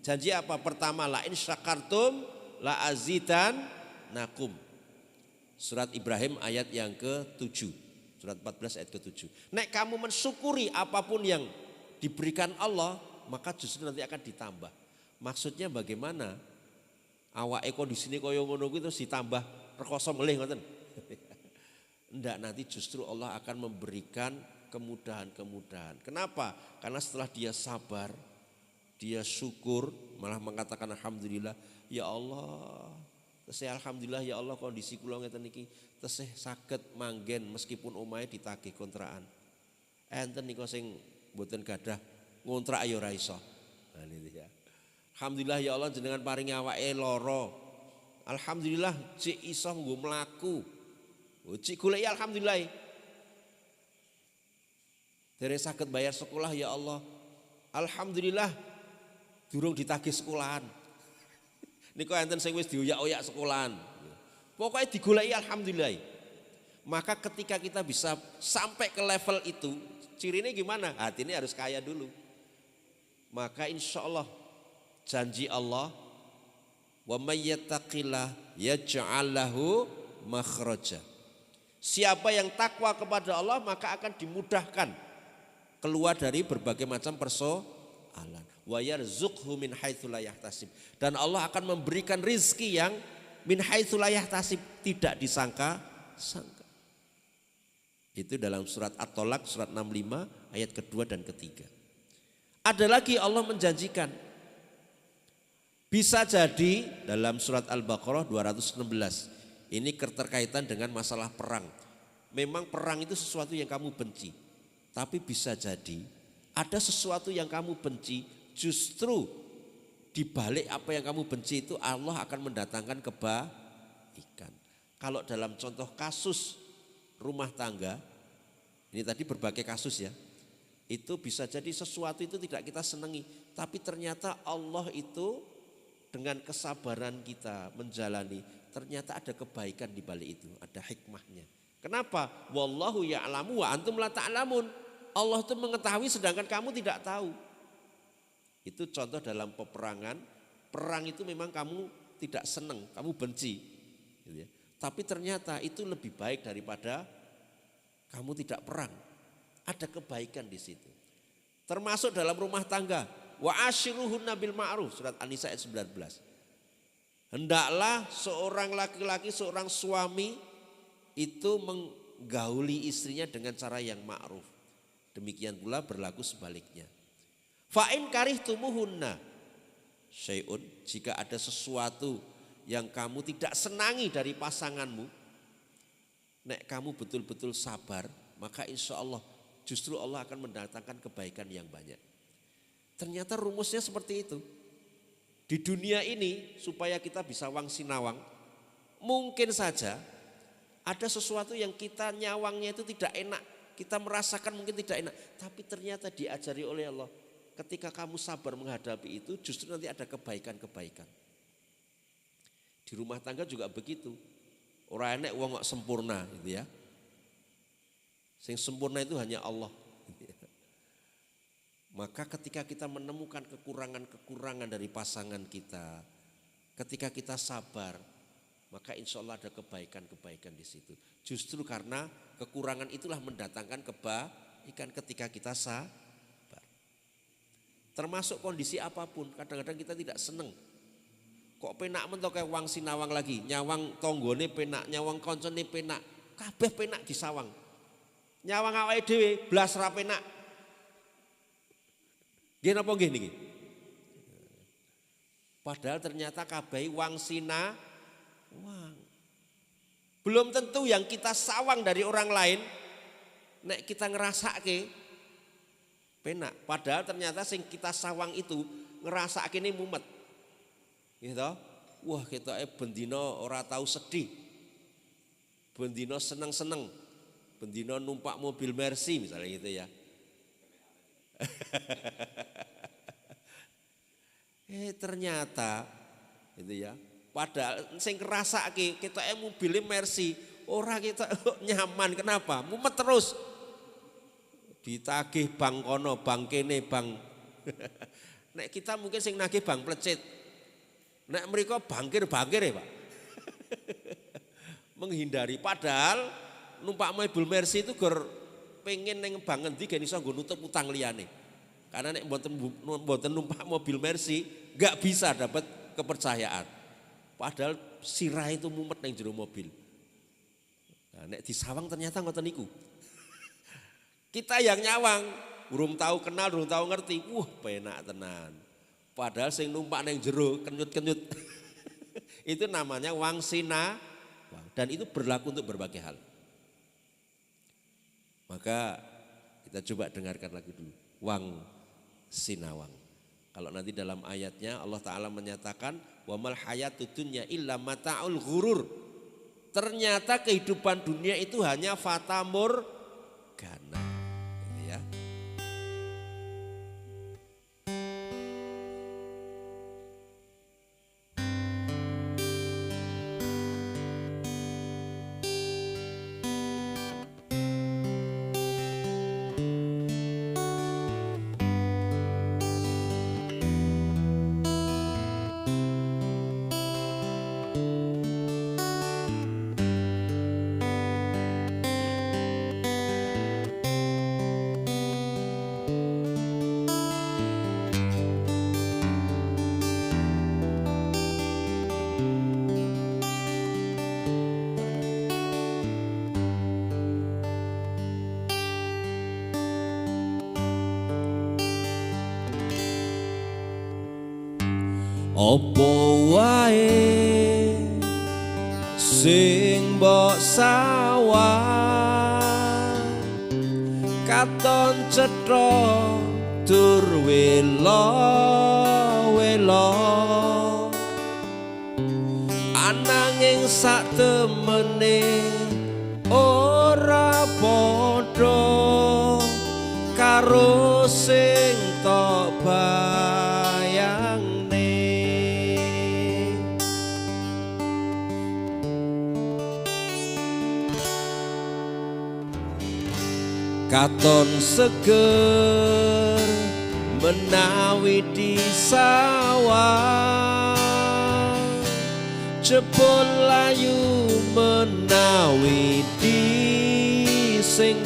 A: Janji apa? Pertama, la in syakartum la azidannakum. Surat Ibrahim ayat yang ke-7. Surat 14 ayat ke-7. Nek kamu mensyukuri apapun yang diberikan Allah, maka justru nanti akan ditambah. Maksudnya bagaimana? Awake kondisine kaya ngono kuwi terus ditambah rekoso melih ngoten. Enggak, nanti justru Allah akan memberikan kemudahan-kemudahan. Kenapa? Karena setelah dia sabar, dia syukur, malah mengatakan alhamdulillah, ya Allah, tesih alhamdulillah ya Allah kondisi kula ngeten niki tesih saged manggen meskipun omahe ditagih kontrakan. Enten niku sing mboten gadah ngontrak ya ora iso. Nah niku ya. Alhamdulillah ya Allah jenengan paringi awake lara. Alhamdulillah cik iso nggo mlaku. Cik goleki alhamdulillah. Dereng saged bayar sekolah ya Allah. Alhamdulillah durung ditagih sekolahan. Niku enten sing wis dioyak-oyak sekolahan. Pokoknya digoleki alhamdulillah. Maka ketika kita bisa sampai ke level itu, cirinya gimana? Hati ini harus kaya dulu. Maka insya Allah janji Allah, wa may yattaqillah yaj'al lahu makhraja. Siapa yang takwa kepada Allah maka akan dimudahkan keluar dari berbagai macam persoalan. Wa yarzuqhu min haitsu la yahtasib. Dan Allah akan memberikan rizki yang min haitsu la yahtasib, tidak disangka-sangka. Itu dalam surat At-Tolak surat 65 ayat kedua dan ketiga. Ada lagi Allah menjanjikan. Bisa jadi dalam surat Al-Baqarah 216. Ini keterkaitan dengan masalah perang. Memang perang itu sesuatu yang kamu benci. Tapi bisa jadi ada sesuatu yang kamu benci, justru dibalik apa yang kamu benci itu Allah akan mendatangkan kebaikan. Kalau dalam contoh kasus rumah tangga, ini tadi berbagai kasus ya, itu bisa jadi sesuatu itu tidak kita senangi, tapi ternyata Allah itu dengan kesabaran kita menjalani, ternyata ada kebaikan di balik itu, ada hikmahnya. Kenapa? Wallahu ya'lamu wa antum la ta'lamun. Allah itu mengetahui sedangkan kamu tidak tahu. Itu contoh dalam peperangan. Perang itu memang kamu tidak senang, kamu benci, gitu ya. Tapi ternyata itu lebih baik daripada kamu tidak perang. Ada kebaikan di situ. Termasuk dalam rumah tangga. Wa ashiruhunna bil ma'ruf, surat An-Nisa ayat 19. Hendaklah seorang laki-laki, seorang suami itu menggauli istrinya dengan cara yang ma'ruf. Demikian pula berlaku sebaliknya. Fa'in karihtumuhunna syai'un, jika ada sesuatu yang kamu tidak senangi dari pasanganmu, nek kamu betul-betul sabar, maka insya Allah justru Allah akan mendatangkan kebaikan yang banyak. Ternyata rumusnya seperti itu. Di dunia ini supaya kita bisa wang sinawang, mungkin saja ada sesuatu yang kita nyawangnya itu tidak enak, kita merasakan mungkin tidak enak, tapi ternyata diajari oleh Allah. Ketika kamu sabar menghadapi itu, justru nanti ada kebaikan-kebaikan. Di rumah tangga juga begitu. Orang enek wong kok sempurna gitu ya. Sing sempurna itu hanya Allah. Maka ketika kita menemukan kekurangan-kekurangan dari pasangan kita, ketika kita sabar, maka insya Allah ada kebaikan-kebaikan di situ. Justru karena kekurangan itulah mendatangkan kebaikan ketika kita sabar. Termasuk kondisi apapun, kadang-kadang kita tidak seneng. Kok penak mentok kayak wang sinawang lagi, nyawang tonggone penak, nyawang koncone penak, kabeh penak disawang. Nyawang awake dhewe blas ra penak. Nggih napa nggih niki? Padahal ternyata kabeh wang sinawang. Belum tentu yang kita sawang dari orang lain nek kita ngerasake penak. Padahal ternyata sing kita sawang itu ngerasake ini mumet. Gitu. Wah, kita bendino ora tahu sedih. Bendino seneng-seneng. Bendino numpak mobil Mercy misalnya gitu ya. Ternyata gitu ya. Padahal sing ngrasake kita mobil Mercy, ora kita nyaman. Kenapa? Mumet terus. Ditagih bang kono, bang kene, bang. Nek kita mungkin sing nagih bang plecit. Nek mereka bangkir ya Pak. Menghindari. Padahal numpak mobil Mercy itu pengen neng bank ngendi gen iso nggo nutup utang liyane. Karena nek mboten numpak mobil Mercy enggak bisa dapat kepercayaan. Padahal sirah itu mumet neng jero mobil. Nah, nek disawang ternyata ngoten niku. Kita yang nyawang, belum tahu kenal, belum tahu ngerti, penak tenan. Padahal sing numpak neng jero kenyut-kenyut. Itu namanya wang sinawang. Dan itu berlaku untuk berbagai hal. Maka kita coba dengarkan lagi dulu. Wang sinawang. Kalau nanti dalam ayatnya Allah Ta'ala menyatakan, wa mal hayatud dunya illa mata'ul ghurur. Ternyata kehidupan dunia itu hanya fata morgana. Ya. Apa wae sing mbok sawang katon cetha tur wela-wela ananging sak temene ora padha karo sing tok katon seger menawi disawang jebul layu menawi disenggol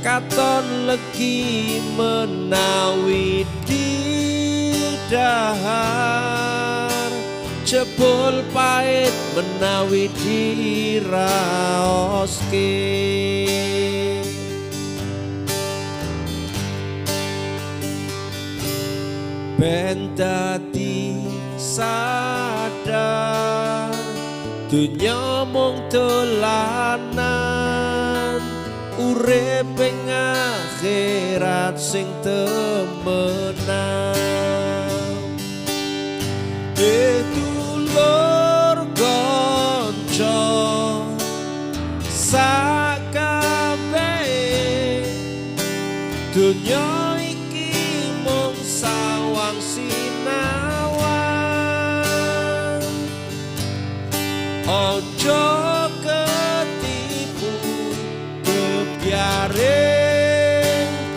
A: katon legi menawi didahar jebul pahit menawi diraoske. Ben dadi sadar dunya mung dolanan, urip ing akhirat sing temenan. Dulur kanca sakabehe, dunya iki mung sawang sinawang. Ojo ketipu kebiaring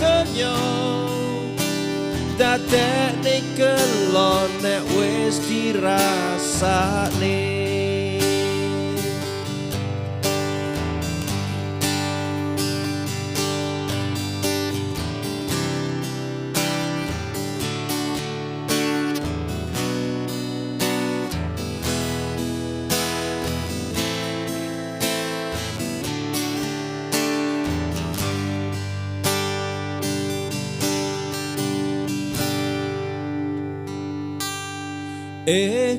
A: donya, dadekne kelon nek wis dirasakne.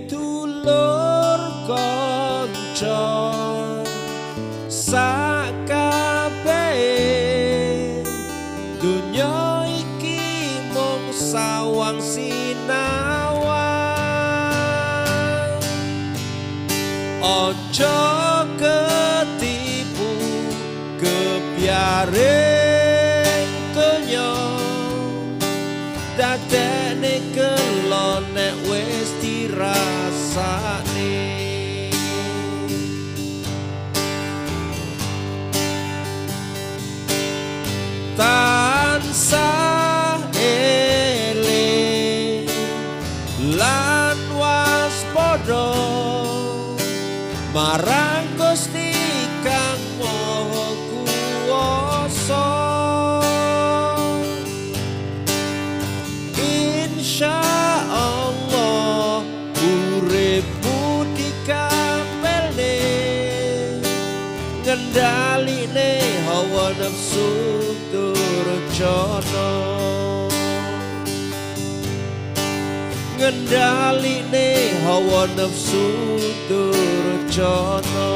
A: Dulur kanca sakabehe, dunya iki mung sawang sinawang. Ojo ketipu kebiaring donya, dadekne kelon nek wis dirasakne. Tansah eling lan waspada marang Gusti kang Maha Kuwasa. Insyaallah uripmu dikapelne, ngendaline hawa nafsu durjana, ngendaline hawa nafsu durjana,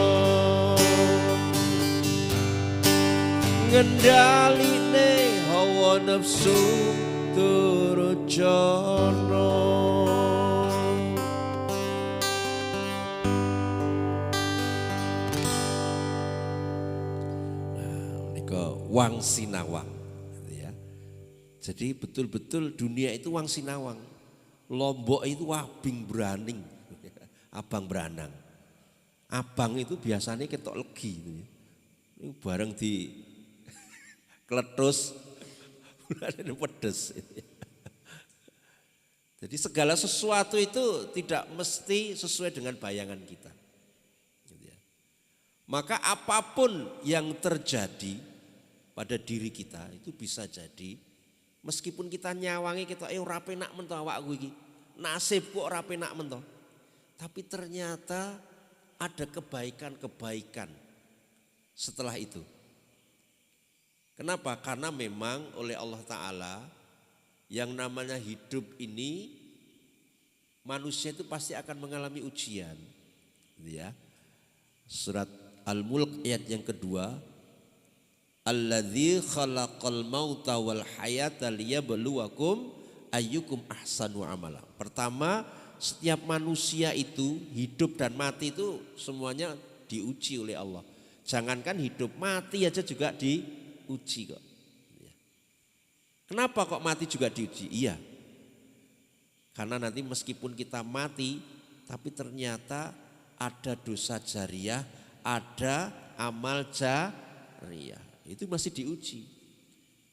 A: ngendaline hawa nafsu durjana. Wang sinawang, ya. Jadi betul-betul dunia itu wang sinawang. Lombok itu wabing beraning, abang beranang. Abang itu biasanya ketok legi, ini bareng di kletus, ada pedes. Jadi segala sesuatu itu tidak mesti sesuai dengan bayangan kita. Maka apapun yang terjadi pada diri kita itu bisa jadi meskipun kita nyawangi kita ora penak men to awakku iki, nasibku ora penak men to. Tapi ternyata ada kebaikan-kebaikan setelah itu. Kenapa? Karena memang oleh Allah Ta'ala yang namanya hidup ini manusia itu pasti akan mengalami ujian. Ya. Surat Al-Mulk ayat yang kedua, Alladzi khalaqal mauta wal hayata liyabluwakum ayyukum ahsanu amala. Pertama, setiap manusia itu hidup dan mati itu semuanya diuji oleh Allah. Jangankan hidup, mati aja juga diuji kok. Kenapa kok mati juga diuji? Iya. Karena nanti meskipun kita mati, tapi ternyata ada dosa jariah, ada amal jariah. Itu masih diuji.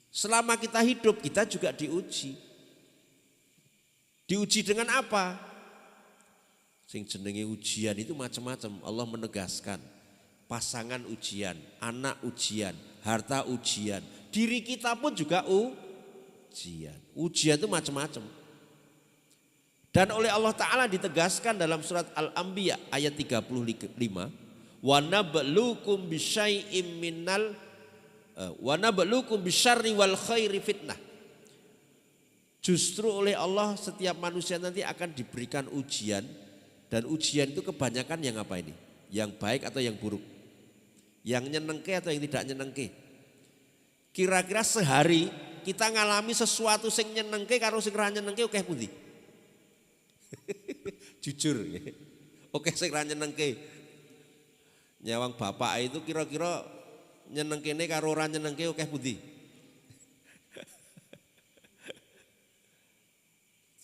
A: Selama kita hidup kita juga diuji. Diuji dengan apa? Sing jenenge ujian itu macam-macam. Allah menegaskan pasangan ujian, anak ujian, harta ujian, diri kita pun juga ujian. Ujian itu macam-macam. Dan oleh Allah Ta'ala ditegaskan dalam surat Al-Anbiya ayat 35, wa nabluukum bisyai'im minal wa nabluukum bisyarri wal khairi fitnah. Justru oleh Allah setiap manusia nanti akan diberikan ujian, dan ujian itu kebanyakan yang apa ini? Yang baik atau yang buruk? Yang nyenengke atau yang tidak nyenengke? Kira-kira sehari kita ngalami sesuatu sing nyenengke karo sing ra nyenengke oke pundi? Jujur. Oke sing ra nyenengke. Nyawang bapak itu kira-kira nyenengkene karo ora nyenengke oke pundi?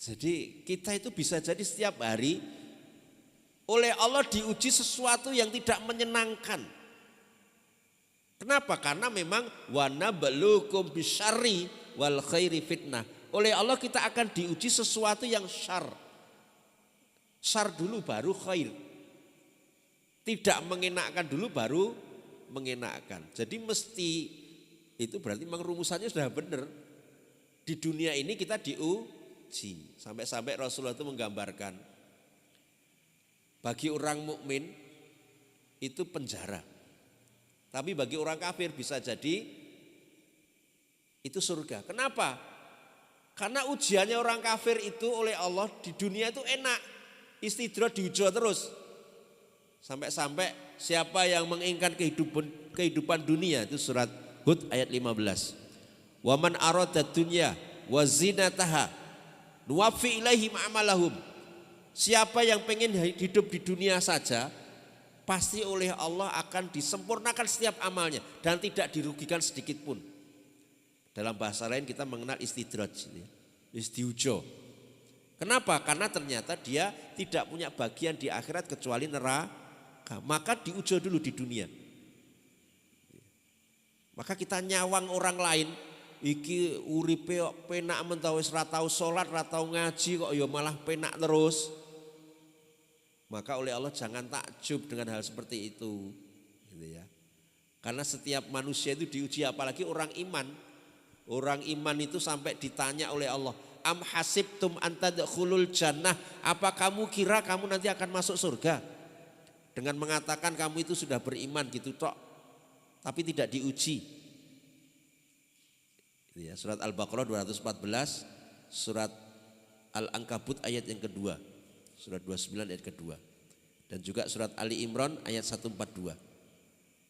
A: Jadi kita itu bisa jadi setiap hari oleh Allah diuji sesuatu yang tidak menyenangkan. Kenapa? Karena memang wa nabluukum bisyarri wal khairi fitnah. Oleh Allah kita akan diuji sesuatu yang syar. Syar dulu baru khair. Tidak mengenakkan dulu baru mengenakkan. Jadi mesti itu berarti memang rumusannya sudah benar. Di dunia ini kita diuji. Sampai-sampai Rasulullah itu menggambarkan bagi orang mukmin itu penjara. Tapi bagi orang kafir bisa jadi itu surga. Kenapa? Karena ujiannya orang kafir itu oleh Allah di dunia itu enak. Istidraj diuji terus. Sampai-sampai siapa yang menginginkan kehidupan dunia, itu surat Hud ayat 15. Wa man arada dunya wa zinataha nuwaffi ilaihim amalahum. Siapa yang pengen hidup di dunia saja, pasti oleh Allah akan disempurnakan setiap amalnya dan tidak dirugikan sedikit pun. Dalam bahasa lain kita mengenal istidraj, istiujo. Kenapa? Karena ternyata dia tidak punya bagian di akhirat kecuali neraka. Maka diujo dulu di dunia. Maka kita nyawang orang lain, iki uripe penak mentau wis ra tau salat, ra tau ngaji kok ya malah penak terus. Maka oleh Allah jangan takjub dengan hal seperti itu, gitu ya. Karena setiap manusia itu diuji, apalagi orang iman. Orang iman itu sampai ditanya oleh Allah, am hasibtum an tadkhulul jannah, apa kamu kira kamu nanti akan masuk surga? Dengan mengatakan kamu itu sudah beriman gitu tok, tapi tidak diuji. Gitu ya, surat Al-Baqarah 214, surat Al-Ankabut ayat yang kedua. Surat 29 ayat kedua. Dan juga surat Ali Imran ayat 142.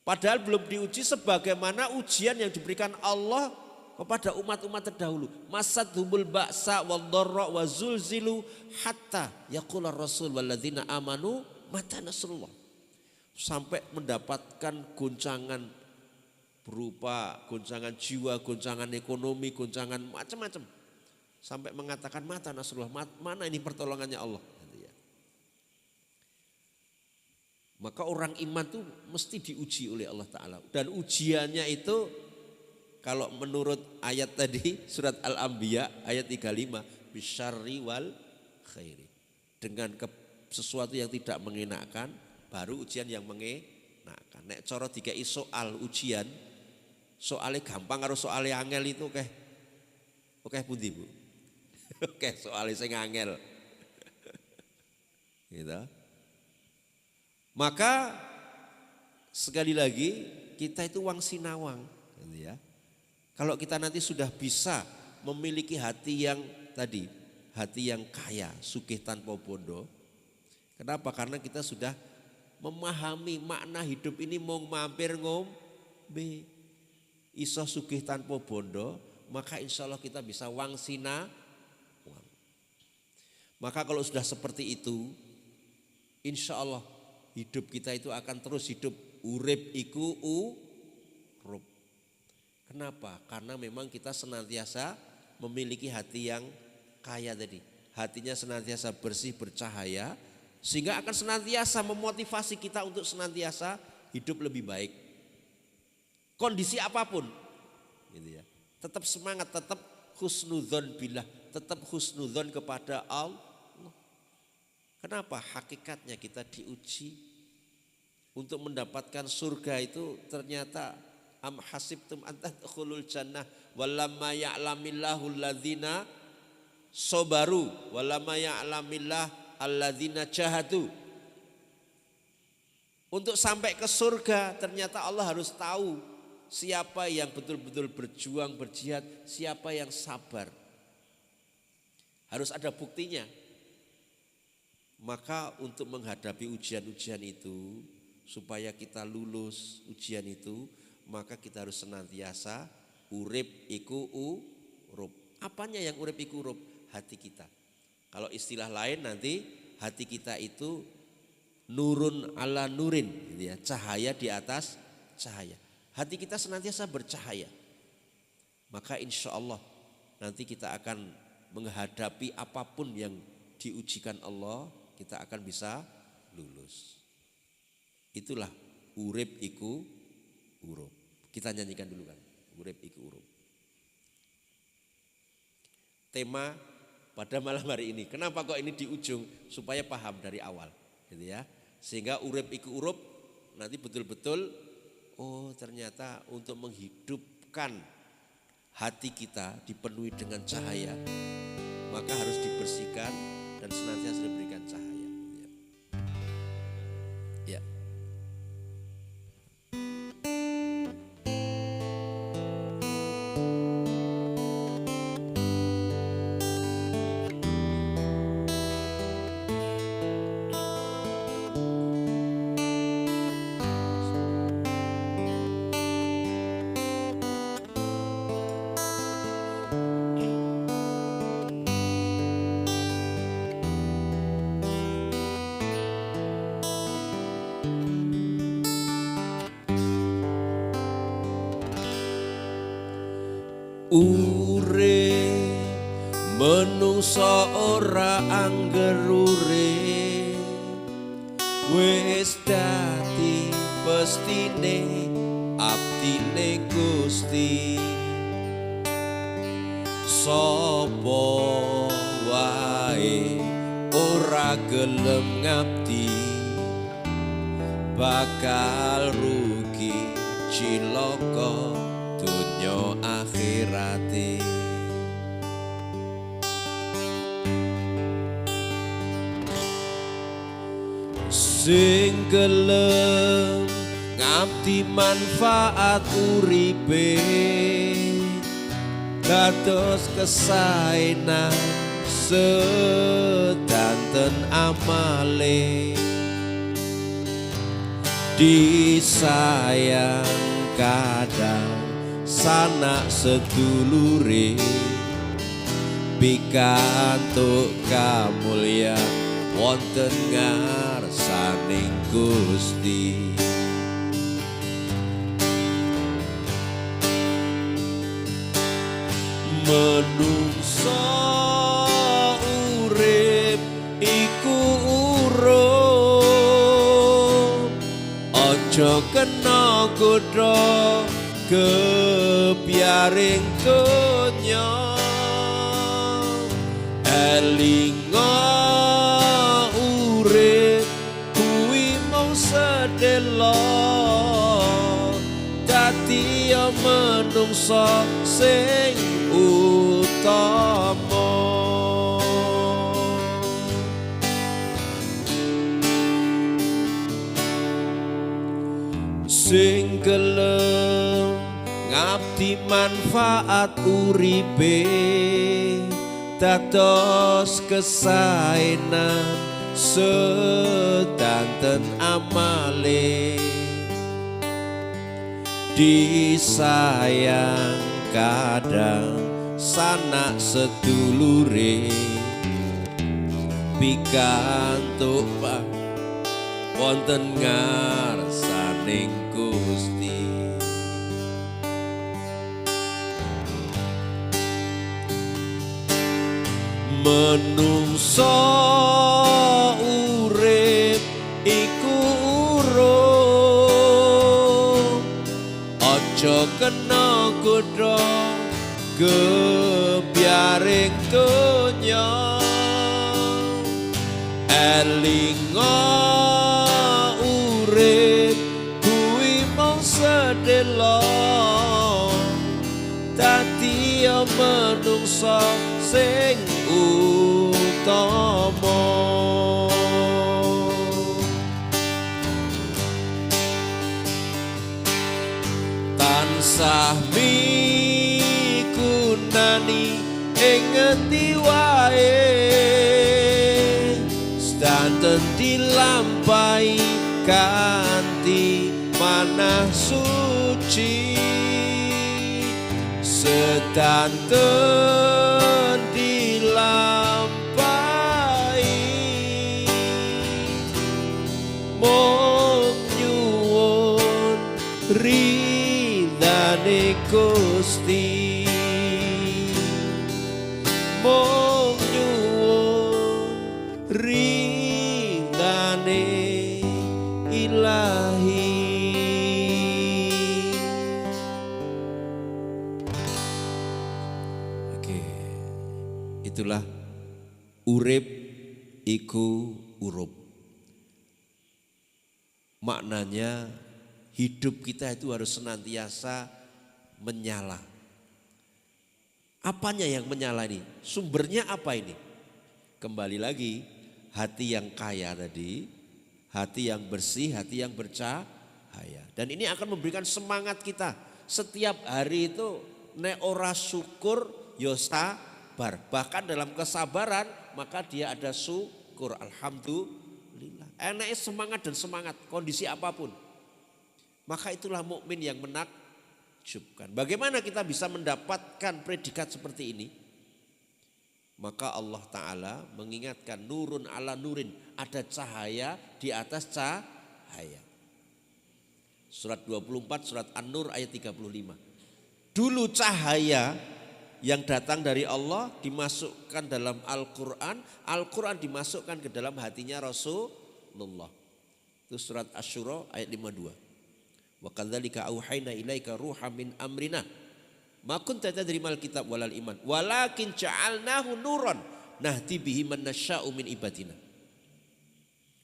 A: Padahal belum diuji sebagaimana ujian yang diberikan Allah kepada umat-umat terdahulu. Masadhumul ba'sa wal dharra wa zulzilu hatta yaqula rasul walladzina amanu mata nasrullah. Sampai mendapatkan goncangan berupa goncangan jiwa, goncangan ekonomi, goncangan macam-macam. Sampai mengatakan mata nasrullah, mana ini pertolongannya Allah. Maka orang iman itu mesti diuji oleh Allah Ta'ala. Dan ujiannya itu kalau menurut ayat tadi surat Al-Anbiya ayat 35. Bisyarri wal khairi. Dengan sesuatu yang tidak mengenakan baru ujian yang mengenakan. Nek cara dikai soal ujian, soalnya gampang karo soalnya angel itu oke pundi Bu? Oke soalnya sing angel. Gitu. Maka sekali lagi kita itu wang sinawang, gitu ya. Kalau kita nanti sudah bisa memiliki hati yang tadi, hati yang kaya, sugih tanpa bondo. Kenapa? Karena kita sudah memahami makna hidup ini mau mampir ngombe, iso sugih tanpa bondo, maka insya Allah kita bisa wang sinawang. Maka kalau sudah seperti itu, insya Allah hidup kita itu akan terus hidup urip iku urub. Kenapa? Karena memang kita senantiasa memiliki hati yang kaya tadi. Hatinya senantiasa bersih, bercahaya, sehingga akan senantiasa memotivasi kita untuk senantiasa hidup lebih baik. Kondisi apapun, gitu ya. Tetap semangat, tetap husnudzon billah, tetap husnudzon kepada Allah. Kenapa? Hakikatnya kita diuji untuk mendapatkan surga itu ternyata am hasibtum an tadkhulul jannah walamma ya'lamillahu alladzina Sobaru walama ya'lamillah alladzina jahadu. Untuk sampai ke surga ternyata Allah harus tahu siapa yang betul-betul berjuang, berjihad, siapa yang sabar. Harus ada buktinya. Maka untuk menghadapi ujian-ujian itu, supaya kita lulus ujian itu, maka kita harus senantiasa urip iku urub. Apanya yang urip iku urub? Hati kita. Kalau istilah lain nanti hati kita itu nurun ala nurin, gitu ya, cahaya di atas cahaya. Hati kita senantiasa bercahaya. Maka insya Allah nanti kita akan menghadapi apapun yang diujikan Allah, kita akan bisa lulus. Itulah urip iku urub. Kita nyanyikan dulu kan, urip iku urub. Tema pada malam hari ini, kenapa kok ini di ujung? Supaya paham dari awal, gitu ya. Sehingga urip iku urub nanti betul-betul, oh ternyata untuk menghidupkan hati kita dipenuhi dengan cahaya, maka harus dibersihkan dan senantiasa diberikan cahaya. Ya. Urip menungso ora angger urip, wis dadi pestine abdine Gusti. Sapa wae ora gelem ngabdi, bakal rugi cilaka dunya akhirate. Sing gelem ngabdi manfaat uripe, dados kesaenan sedanten amale. Disayang kadang sanak sedulure, pikantuk kamulyan wonten ngarsaning Gusti. Menungso urip iku urip, aja kena godha kepyaring donya. Elinga urip kuwi mung sedelo, dadi menungso sing utama. Sing gelem ngabdi manfaat uripe, dados kesaenan sedanten amale. Disayang kadang sanak sedulure, pikantuk wonten ngarsaning Gusti. Menungso urip iku urip, aja kena godha kepyaring donya. Elinga urip kuwi mung sedelo, dadi menungso sing utama. Tansah mikunani ing ngendi wae, sedanten dilampahi kanthi manah suci, sedanten dilampahi mung nyuwun ridane Gusti, mung nyuwun ridane Ilahi. Oke, itulah urip iku urup. Maknanya hidup kita itu harus senantiasa menyala. Apanya yang menyala ini? Sumbernya apa ini? Kembali lagi, hati yang kaya tadi, hati yang bersih, hati yang bercahaya. Dan ini akan memberikan semangat kita. Setiap hari itu nek ora syukur yo sabar. Bahkan dalam kesabaran maka dia ada syukur. Alhamdulillah. Enaknya semangat dan semangat kondisi apapun. Maka itulah mukmin yang menakjubkan. Bagaimana kita bisa mendapatkan predikat seperti ini? Maka Allah Ta'ala mengingatkan nurun ala nurin. Ada cahaya di atas cahaya. Surat 24 surat An-Nur ayat 35. Dulu cahaya yang datang dari Allah dimasukkan dalam Al-Quran. Al-Quran dimasukkan ke dalam hatinya Rasulullah. Itu surat Asy-Syura ayat 52. Wa kadzalika auhayna ilaika ruham min amrina ma kunta tadri mal kitab walal iman walakin ja'alnahu nuran nahdi bihi man nasya'u min ibadina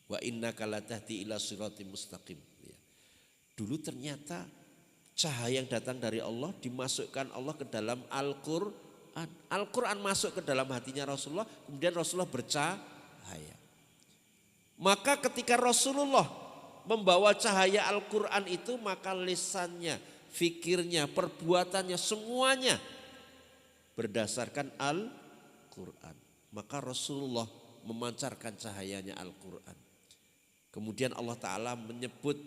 A: wa innaka latahdi ila siratim mustaqim. Dulu ternyata cahaya yang datang dari Allah dimasukkan Allah ke dalam Al-Quran. Al-Quran masuk ke dalam hatinya Rasulullah, kemudian Rasulullah bercahaya. Maka ketika Rasulullah membawa cahaya Al-Quran itu, maka lisannya, fikirnya, perbuatannya, semuanya berdasarkan Al-Quran. Maka Rasulullah memancarkan cahayanya Al-Quran. Kemudian Allah Ta'ala menyebut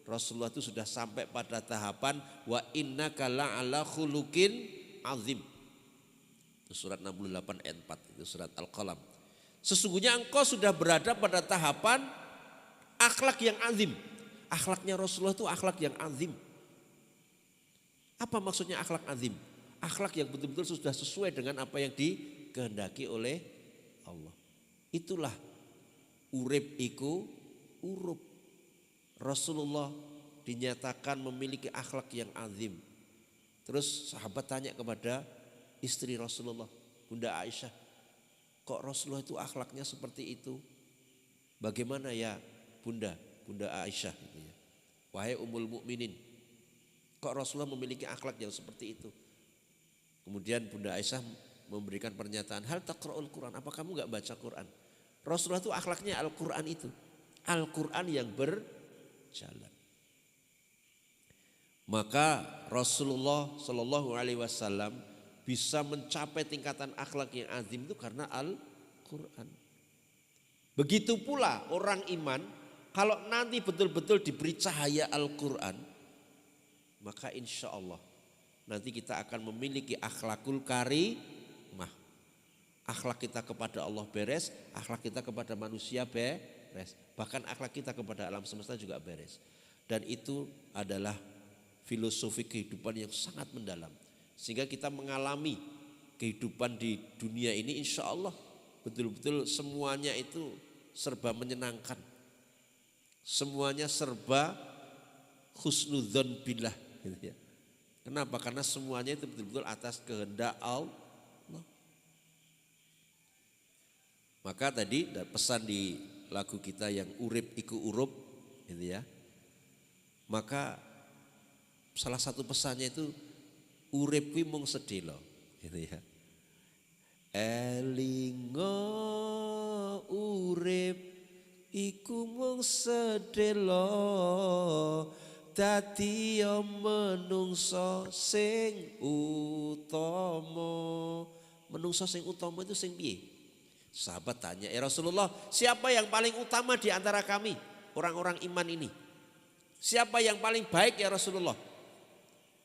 A: Rasulullah itu sudah sampai pada tahapan wa innaka la'ala khuluqin azim. Itu surat 68 ayat 4, itu surat Al-Qalam. Sesungguhnya engkau sudah berada pada tahapan akhlak yang azim. Akhlaknya Rasulullah itu akhlak yang azim. Apa maksudnya akhlak azim? Akhlak yang betul-betul sudah sesuai dengan apa yang dikehendaki oleh Allah. Itulah urip iku urup. Rasulullah dinyatakan memiliki akhlak yang azim. Terus sahabat tanya kepada istri Rasulullah, Bunda Aisyah, kok Rasulullah itu akhlaknya seperti itu? Bagaimana ya Bunda Aisyah gitu ya. Wahai Ummul Mukminin, kok Rasulullah memiliki akhlak yang seperti itu? Kemudian Bunda Aisyah memberikan pernyataan, hal taqra'ul Quran, apa kamu enggak baca Quran? Rasulullah itu akhlaknya Al-Quran itu. Al-Quran yang berjalan. Maka Rasulullah Shallallahu Alaihi Wasallam bisa mencapai tingkatan akhlak yang azim itu karena Al-Quran. Begitu pula orang iman, kalau nanti betul-betul diberi cahaya Al-Quran, maka insya Allah nanti kita akan memiliki akhlakul karimah. Akhlak kita kepada Allah beres, akhlak kita kepada manusia beres. Bahkan akhlak kita kepada alam semesta juga beres. Dan itu adalah filosofi kehidupan yang sangat mendalam. Sehingga kita mengalami kehidupan di dunia ini insya Allah betul-betul semuanya itu serba menyenangkan. Semuanya serba husnudzon billah. Gitu ya. Kenapa? Karena semuanya itu betul-betul atas kehendak Allah. Maka tadi pesan di lagu kita yang urip iku urup, gitu ya. Maka salah satu pesannya itu urip kuwi mung sedhela, gitu ya. Elingo urip iku mung sedelo dadi menungso sing utama. Menungso sing utama itu sing piye? Sahabat tanya, ya Rasulullah, siapa yang paling utama di antara kami orang-orang iman ini? Siapa yang paling baik ya Rasulullah?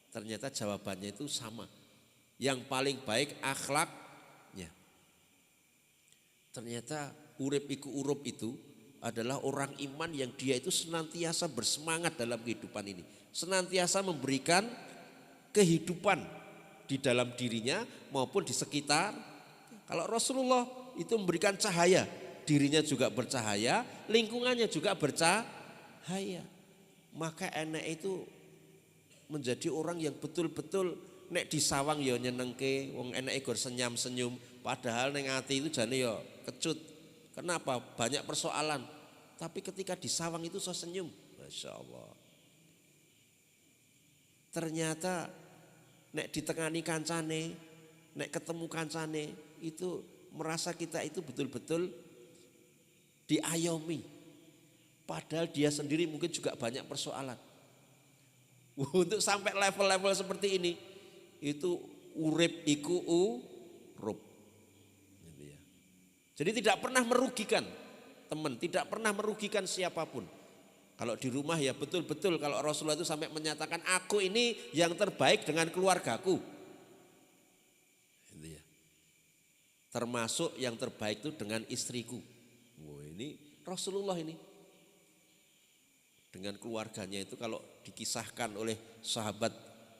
A: Ternyata jawabannya itu sama. Yang paling baik akhlaknya. Ternyata urip iku urup itu adalah orang iman yang dia itu senantiasa bersemangat dalam kehidupan ini. Senantiasa memberikan kehidupan di dalam dirinya maupun di sekitar. Kalau Rasulullah itu memberikan cahaya, dirinya juga bercahaya, lingkungannya juga bercahaya. Maka enek itu menjadi orang yang betul-betul nek disawang ya nyenengke, wong eneke gor senyum-senyum, padahal ning ati itu jane ya kecut. Kenapa? Banyak persoalan. Tapi ketika disawang itu so senyum. Masya Allah. Ternyata nek ditengani kancane, nek ketemu kancane itu merasa kita itu betul-betul diayomi. Padahal dia sendiri mungkin juga banyak persoalan. Untuk sampai level-level seperti ini, itu urip iku urup. Jadi tidak pernah merugikan teman, tidak pernah merugikan siapapun. Kalau di rumah ya betul-betul kalau Rasulullah itu sampai menyatakan aku ini yang terbaik dengan keluargaku. Gitu ya. Termasuk yang terbaik itu dengan istriku. Wah, ini Rasulullah ini. Dengan keluarganya itu kalau dikisahkan oleh sahabat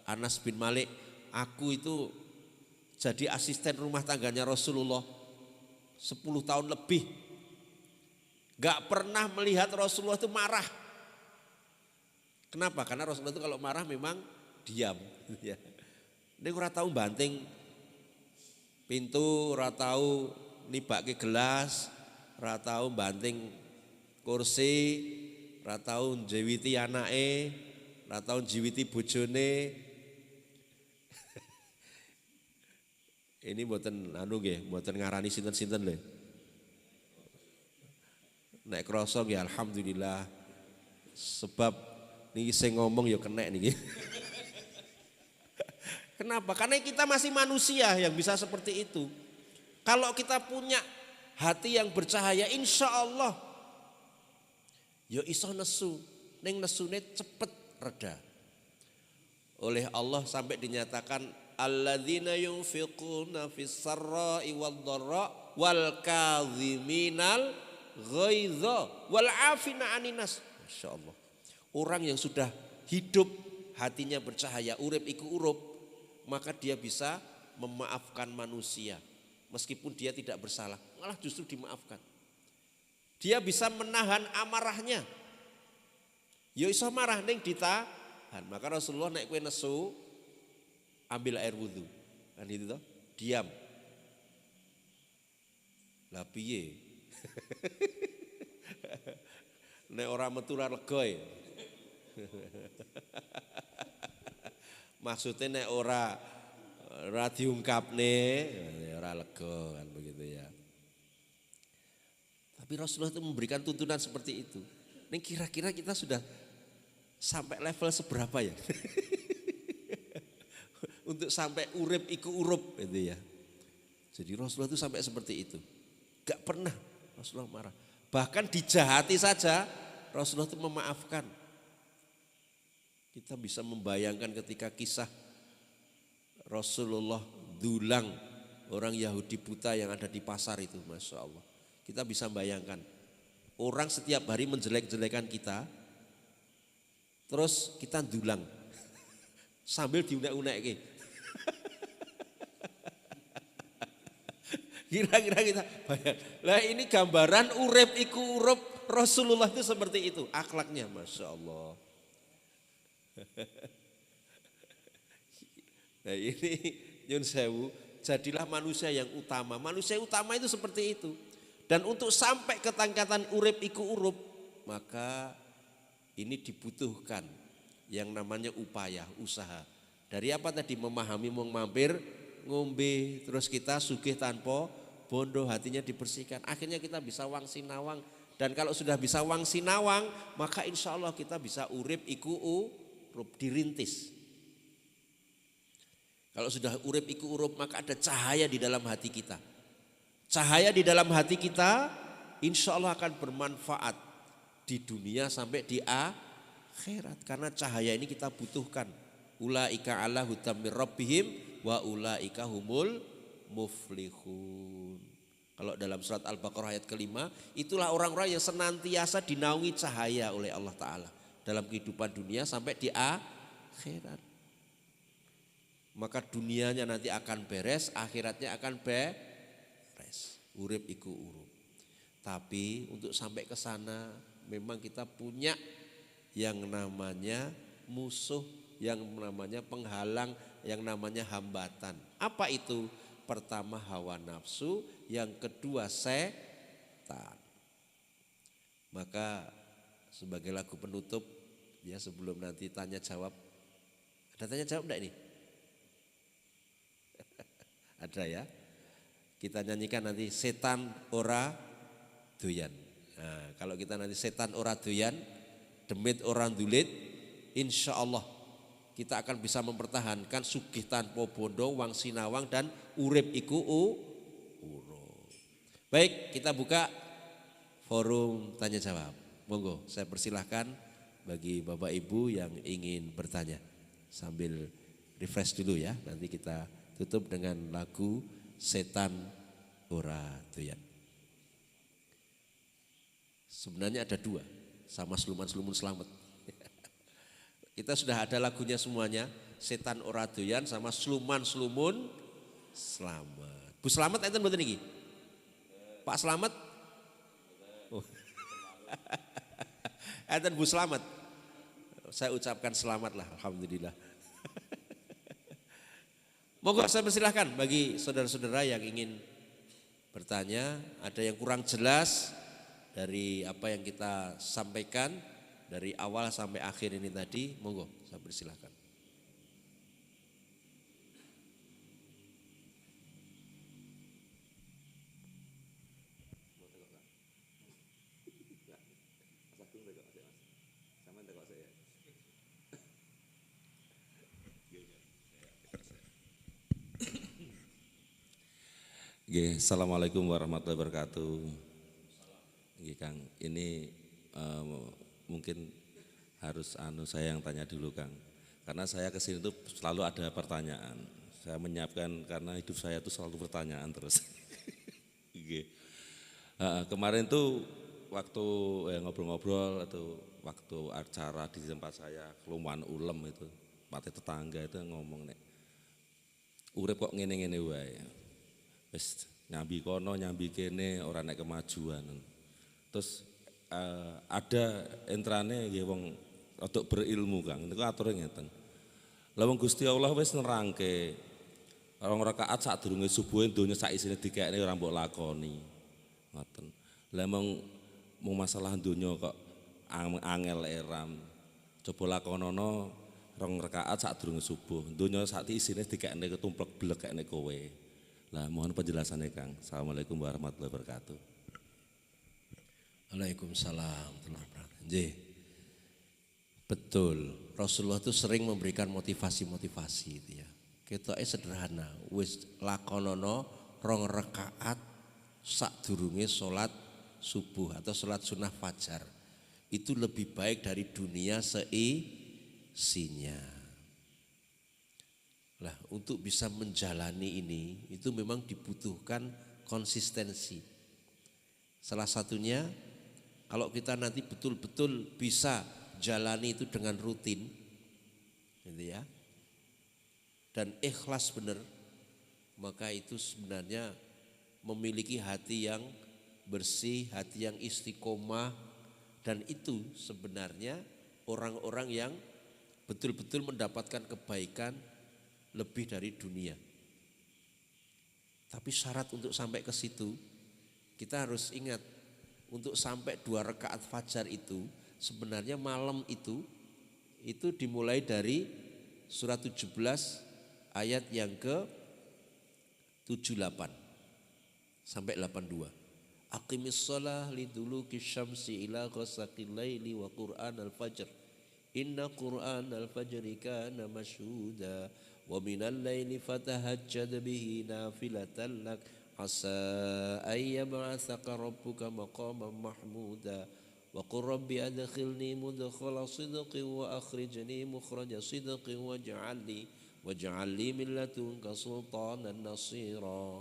A: Anas bin Malik, aku itu jadi asisten rumah tangganya Rasulullah 10 tahun lebih. Gak pernah melihat Rasulullah itu marah. Kenapa? Karena Rasulullah itu kalau marah memang diam. Ini ora tahu banting pintu, ora tahu nibake gelas, ora tahu banting kursi, ora tahu njewiti anake, ora tahu njiwiti bojone. Ini mboten anu nggih, mboten ngarani sinten-sinten lho. Nek krasa nggih alhamdulillah. Sebab niki sing ngomong ya kenek niki. Kenapa? Karena kita masih manusia yang bisa seperti itu. Kalau kita punya hati yang bercahaya, insya Allah ya iso nesu, ning nesune cepet reda. Oleh Allah sampai dinyatakan alladzina yunfiquna fis sarra'i wad dharra wal kadhiminal ghaidha wal 'afina 'anin nas. Masyaallah. Orang yang sudah hidup hatinya bercahaya, urip iku urup, maka dia bisa memaafkan manusia meskipun dia tidak bersalah, malah justru dimaafkan. Dia bisa menahan amarahnya. Ya iso marah ning ditahan. Maka Rasulullah nek kowe nesu ambil air wudhu. Kan itu toh, diam. Lah piye? Nek ora metu ora lega ya. Maksudnya nek ora diungkapne ora lega kan begitu ya. Tapi Rasulullah itu memberikan tuntunan seperti itu. Ini kira-kira kita sudah sampai level seberapa ya? Untuk sampai urip iku urup itu ya. Jadi Rasulullah itu sampai seperti itu. Gak pernah Rasulullah marah. Bahkan dijahati saja Rasulullah itu memaafkan. Kita bisa membayangkan ketika kisah Rasulullah dulang orang Yahudi buta yang ada di pasar itu, Masya Allah. Kita bisa bayangkan orang setiap hari menjelek-jelekan kita, terus kita dulang sambil diunek-unek. Kira-kira kita bayang. Lah ini gambaran urip iku urup Rasulullah itu seperti itu akhlaknya, Masya Allah. Nah ini nyun sewu, jadilah manusia yang utama. Manusia utama itu seperti itu. Dan untuk sampai ke tingkatan urip iku urup, maka ini dibutuhkan yang namanya upaya, usaha. Dari apa tadi? Memahami mung mampir ngombe, terus kita sugih tanpa bondo, hatinya dibersihkan. Akhirnya kita bisa wang sinawang. Dan kalau sudah bisa wang sinawang, maka insya Allah kita bisa urip iku urip, dirintis. Kalau sudah urip iku urip, maka ada cahaya di dalam hati kita. Cahaya di dalam hati kita insya Allah akan bermanfaat di dunia sampai di akhirat. Karena cahaya ini kita butuhkan. Ulaika ala hudam mir rabbihim wa ulaika humul muflihun. Kalau dalam surat Al-Baqarah ayat kelima, itulah orang-orang yang senantiasa dinaungi cahaya oleh Allah Ta'ala dalam kehidupan dunia sampai di akhirat. Maka dunianya nanti akan beres, akhiratnya akan beres. Urip iku urip. Tapi untuk sampai ke sana memang kita punya yang namanya musuh, yang namanya penghalang, yang namanya hambatan. Apa itu? Pertama hawa nafsu, yang kedua setan. Maka sebagai lagu penutup ya, sebelum nanti tanya jawab. Ada tanya jawab enggak ini? Ada ya. Kita nyanyikan nanti setan ora doyan. Nah, kalau kita nanti setan ora doyan, demit orang dulit, insya Allah kita akan bisa mempertahankan sugih tanpa bondo, wang sinawang, dan urip iku urip. Baik, kita buka forum tanya jawab. Monggo, saya persilahkan bagi Bapak Ibu yang ingin bertanya. Sambil refresh dulu ya, nanti kita tutup dengan lagu Setan Ora Doyan. Sebenarnya ada dua, sama Sluman-Slumun Slamet. Kita sudah ada lagunya semuanya, Setan Ora Doyan sama Sluman-Slumun Slamet. Bu Slamet enten mboten niki? Pak Slamet? Oh. Enten Bu Slamet. Saya ucapkan selamat lah, alhamdulillah. Monggo saya persilahkan bagi saudara-saudara yang ingin bertanya, ada yang kurang jelas dari apa yang kita sampaikan dari awal sampai akhir ini tadi, monggo saya persilahkan.
B: Assalamualaikum warahmatullahi wabarakatuh. Kang, ini mungkin harus saya yang tanya dulu Kang. Karena saya kesini tuh selalu ada pertanyaan. Saya menyiapkan karena hidup saya tuh selalu pertanyaan terus. Kemarin tuh waktu ngobrol-ngobrol atau waktu acara di tempat saya Kelumuan Ulem itu, mati tetangga itu ngomong nek, urip kok ngene-ngene wae. Wis nyambi kono nyambi kene ora nek kemajuan. Terus ada entrane nggih wong rada berilmu Kang. Niku ature ngeten. Lah wong Gusti Allah wis nerangke rong rakaat sadurunge subuh donya sak isine dikekne ora mbok lakoni. Ngoten. Lah mung masalah donya kok angel eram. Coba lakonono rong rakaat sadurunge subuh. Donya sak isine dikekne ketumplek blek kene kowe. Lah mohon penjelasannya Kang. Assalamualaikum warahmatullahi wabarakatuh.
A: Waalaikumsalam. Betul. Rasulullah itu sering memberikan motivasi-motivasi itu ya. Ketoknya sederhana. Wis lakonono rong rakaat sadurunge salat subuh atau salat sunnah fajar. Itu lebih baik dari dunia seisinya. Lah, untuk bisa menjalani ini itu memang dibutuhkan konsistensi. Salah satunya kalau kita nanti betul-betul bisa jalani itu dengan rutin, gitu ya, dan ikhlas benar, maka itu sebenarnya memiliki hati yang bersih, hati yang istiqomah, dan itu sebenarnya orang-orang yang betul-betul mendapatkan kebaikan lebih dari dunia. Tapi syarat untuk sampai ke situ, kita harus ingat, untuk sampai 2 rakaat fajar itu sebenarnya malam itu dimulai dari surat 17 ayat yang 78 sampai 82. Aqimis shalah liduluki syamsi ila ghasaqil laili wa qur'an al-fajr. Inna qur'an al-fajri kana mashhuda wa minal laili fatahajjad bihi nafilatan lak asa ay yab'atsaka rabbuka maqaman mahmuda wa qur rabbi adkhilni mudkhala sidqin wa akhrijni mukhraja sidqin waj'al li min ladunka sultanan nasira.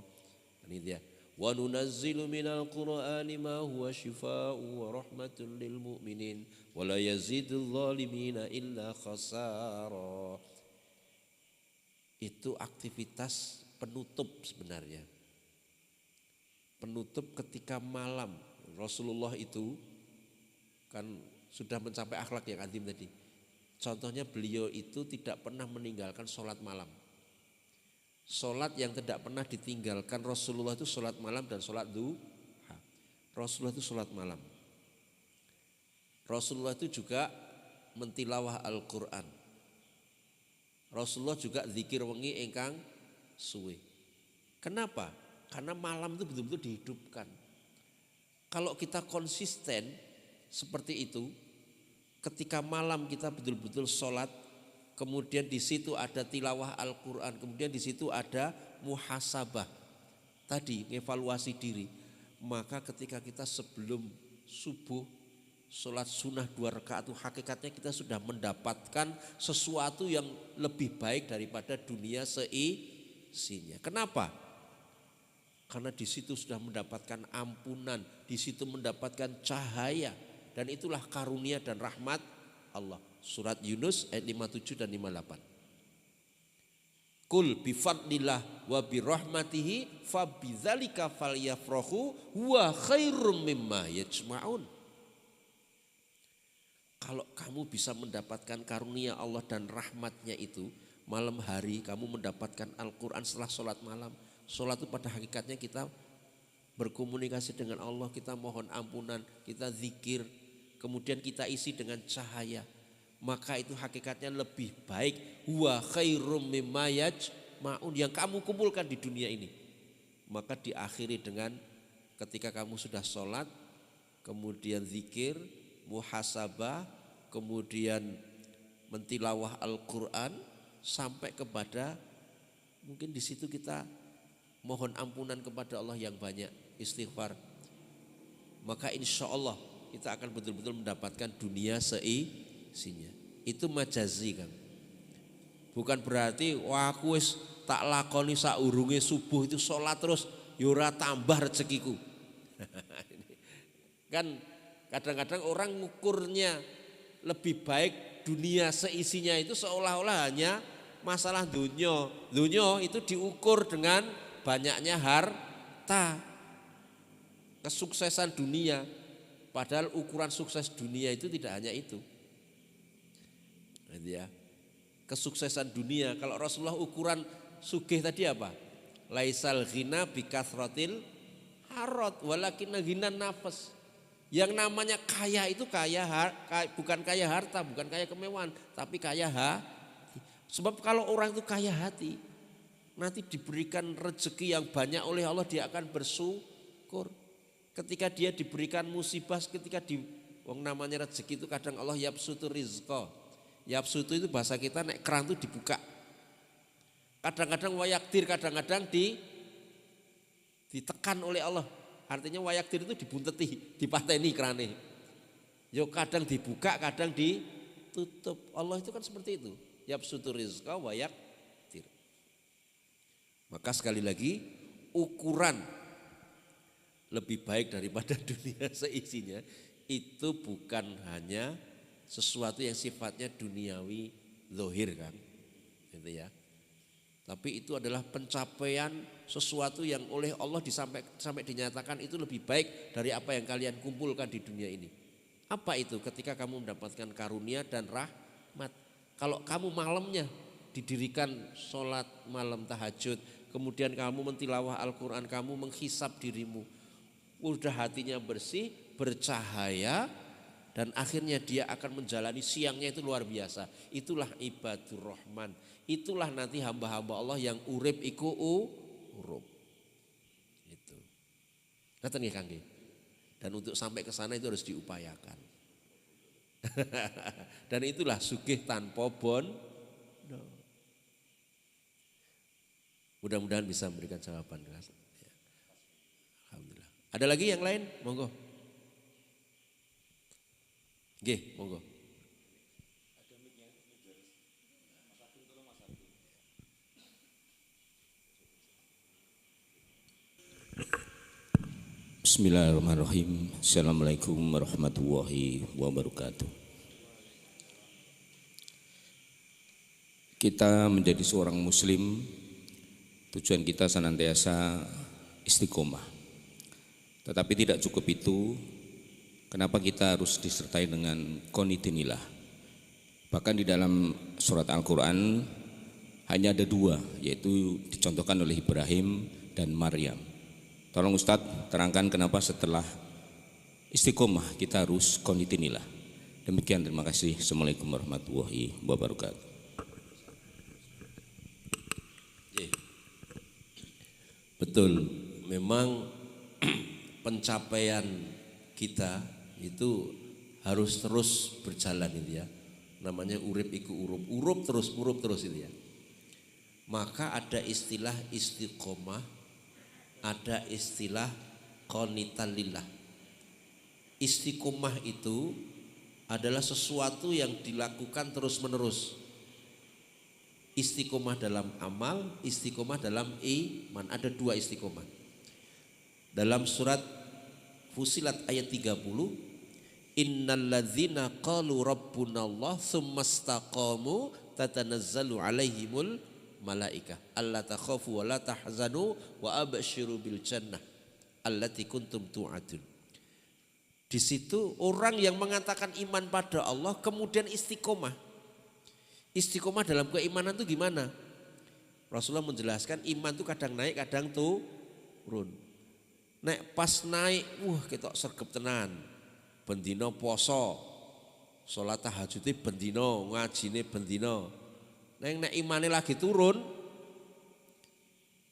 A: Ini dia. Wa nunazzilu minal qur'ani ma huwa shifaa'un wa rahmatun lil mu'minin wa la yazidul zalimina illa khasara. Itu aktivitas penutup sebenarnya. Penutup ketika malam. Rasulullah itu kan sudah mencapai akhlak yang azim tadi. Contohnya beliau itu tidak pernah meninggalkan sholat malam. Sholat yang tidak pernah ditinggalkan Rasulullah itu sholat malam dan sholat duha. Rasulullah itu sholat malam. Rasulullah itu juga mentilawah Al-Quran. Rasulullah juga zikir wengi ingkang suwe. Kenapa? Karena malam itu betul-betul dihidupkan. Kalau kita konsisten seperti itu, ketika malam kita betul-betul sholat, kemudian di situ ada tilawah Al-Quran, kemudian di situ ada muhasabah. Tadi evaluasi diri. Maka ketika kita sebelum subuh sholat sunnah 2 rakaat itu hakikatnya kita sudah mendapatkan sesuatu yang lebih baik daripada dunia seisinya. Kenapa? Karena di situ sudah mendapatkan ampunan, di situ mendapatkan cahaya, dan itulah karunia dan rahmat Allah. Surat Yunus ayat 57 dan 58. Kul bifadlillah wa birahmatihi fabidzalika falyafrahu huwa khairum mimma yajma'un. Kalau kamu bisa mendapatkan karunia Allah dan rahmatnya itu, malam hari kamu mendapatkan Al-Quran setelah sholat malam. Sholat itu pada hakikatnya kita berkomunikasi dengan Allah, kita mohon ampunan, kita zikir, kemudian kita isi dengan cahaya. Maka itu hakikatnya lebih baik, huwa khairum mimma yajma'un, yang kamu kumpulkan di dunia ini. Maka diakhiri dengan ketika kamu sudah sholat, kemudian zikir, muhasabah, kemudian mentilawah Al-Quran, sampai kepada mungkin di situ kita mohon ampunan kepada Allah yang banyak, istighfar. Maka insya Allah kita akan betul-betul mendapatkan dunia seisinya. Itu majazi kan. Bukan berarti wah aku wis tak lakoni saurunge subuh itu sholat terus yura tambah rezekiku. Kan kadang-kadang orang ngukurnya lebih baik dunia seisinya itu seolah-olah hanya masalah dunia. Dunia itu diukur dengan banyaknya harta, kesuksesan dunia. Padahal ukuran sukses dunia itu tidak hanya itu. Ya. Kesuksesan dunia, kalau Rasulullah ukuran sugih tadi apa? Laisal ghina bikathratil harot walakin ghina nafas. Yang namanya kaya itu bukan kaya harta, bukan kaya kemewahan, tapi kaya hati. Sebab kalau orang itu kaya hati, nanti diberikan rezeki yang banyak oleh Allah, dia akan bersyukur. Ketika dia diberikan musibah, ketika namanya rezeki itu kadang Allah yabsutu rizqa. Yabsutu itu bahasa kita nek keran itu dibuka. Kadang-kadang wayakdir, kadang-kadang ditekan oleh Allah. Artinya wayakdir itu dibunteti, dipateni kerane. Yo kadang dibuka, kadang ditutup. Allah itu kan seperti itu. Yabsutu rizqa wayakdir. Maka sekali lagi ukuran lebih baik daripada dunia seisinya itu bukan hanya sesuatu yang sifatnya duniawi zahir kan, gitu ya. Tapi itu adalah pencapaian sesuatu yang oleh Allah sampai dinyatakan itu lebih baik dari apa yang kalian kumpulkan di dunia ini. Apa itu? Ketika kamu mendapatkan karunia dan rahmat. Kalau kamu malamnya didirikan sholat malam tahajud, kemudian kamu mentilawah Al-Quran, kamu menghisap dirimu, udah hatinya bersih, bercahaya, dan akhirnya dia akan menjalani siangnya itu luar biasa. Itulah ibadur rahman. Itulah nanti hamba-hamba Allah yang urip iku urub. Ngoten nggih Kang nggih. Dan untuk sampai ke sana itu harus diupayakan. Dan itulah sugih tanpa bondo. Mudah-mudahan bisa memberikan jawaban. Alhamdulillah. Ada lagi yang lain? Monggo. Nggih, monggo.
C: Bismillahirrahmanirrahim. Assalamualaikum warahmatullahi wabarakatuh. Kita menjadi seorang muslim, tujuan kita senantiasa istiqomah. Tetapi tidak cukup itu, kenapa kita harus disertai dengan qanitinillah. Bahkan di dalam surat Al-Quran hanya ada dua, yaitu dicontohkan oleh Ibrahim dan Maryam. Tolong Ustadz terangkan kenapa setelah istiqomah kita harus qanitinillah. Demikian, terima kasih. Assalamualaikum warahmatullahi wabarakatuh.
A: Betul, memang pencapaian kita itu harus terus berjalan itu ya. Namanya urip iku urup terus itu ya. Maka ada istilah istiqomah, ada istilah qanitan lillah. Istiqomah itu adalah sesuatu yang dilakukan terus menerus. Istiqomah dalam amal, istiqomah dalam iman. Ada dua istiqomah. Dalam surat Fusilat ayat 30, innalladzina qalu rabbunallah tsumastaqamu tatanazzalu alaihimul malaikah alla takhafu wa la tahzanu wa absyiru bil jannah allati kuntum tu'adun. Di situ orang yang mengatakan iman pada Allah kemudian istiqomah. Istiqomah dalam keimanan itu gimana? Rasulullah menjelaskan iman itu kadang naik, kadang turun. Nek pas naik, ketok sergep tenan. Bendino poso, sholat tahajudnya bendino, ngajine bendino. Nek imane lagi turun,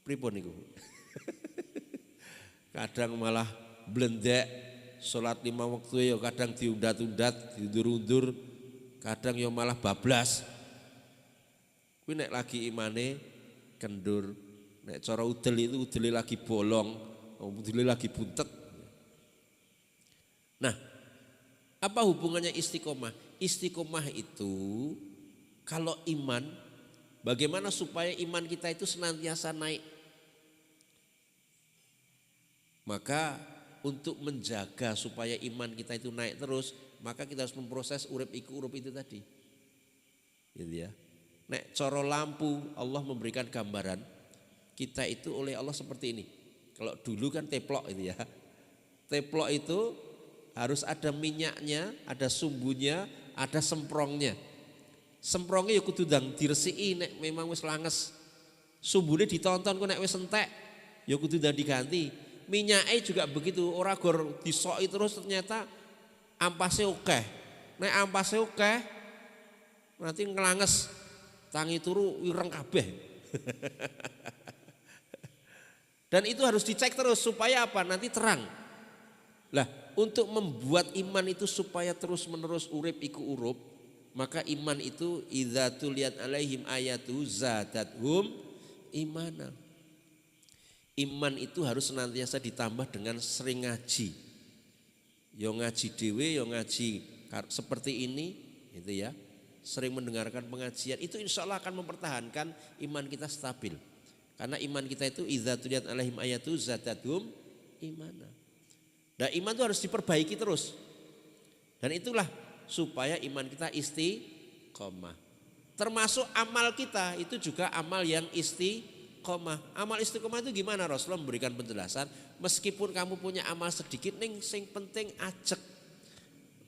A: pripun niku? Kadang malah blendek, sholat 5 waktu ya kadang diundat-undat, diundur-undur, kadang ya malah bablas. Kuwi nek lagi imane kendur, nek cara udel itu udele lagi bolong, udele lagi buntet. Nah, apa hubungannya istiqomah? Istiqomah itu kalau iman, bagaimana supaya iman kita itu senantiasa naik? Maka untuk menjaga supaya iman kita itu naik terus, maka kita harus memproses urip iku urup itu tadi. Gitu ya. Nek coro lampu Allah memberikan gambaran kita itu oleh Allah seperti ini. Kalau dulu kan teplok itu ya. Teplok itu harus ada minyaknya, ada sumbunya, ada semprongnya. Semprongnya ya kudu ndang diresiki nek memang wis langes. Sumbune ditonton kok nek wis entek ya kudu ndang diganti. Minyaknya juga begitu, ora gor disoki terus ternyata ampasnya akeh. Nek ampasnya akeh nanti ngelanges, tangi turu ireng kabeh. Dan itu harus dicek terus supaya apa? Nanti terang. Lah, untuk membuat iman itu supaya terus-menerus urip iku urup, maka iman itu idza tuliyat alaihim ayatu zadathum imana. Iman itu harus senantiasa ditambah dengan sering ngaji. Yo ngaji dhewe, yo ngaji seperti ini, gitu ya. Sering mendengarkan pengajian itu insya Allah akan mempertahankan iman kita stabil. Karena iman kita itu idza tuliyat alaihim ayatu zadathum imana. Dan iman itu harus diperbaiki terus. Dan itulah supaya iman kita istiqomah. Termasuk amal kita itu juga amal yang istiqomah. Amal istiqomah itu gimana? Rasulullah memberikan penjelasan, meskipun kamu punya amal sedikit ning sing penting ajek.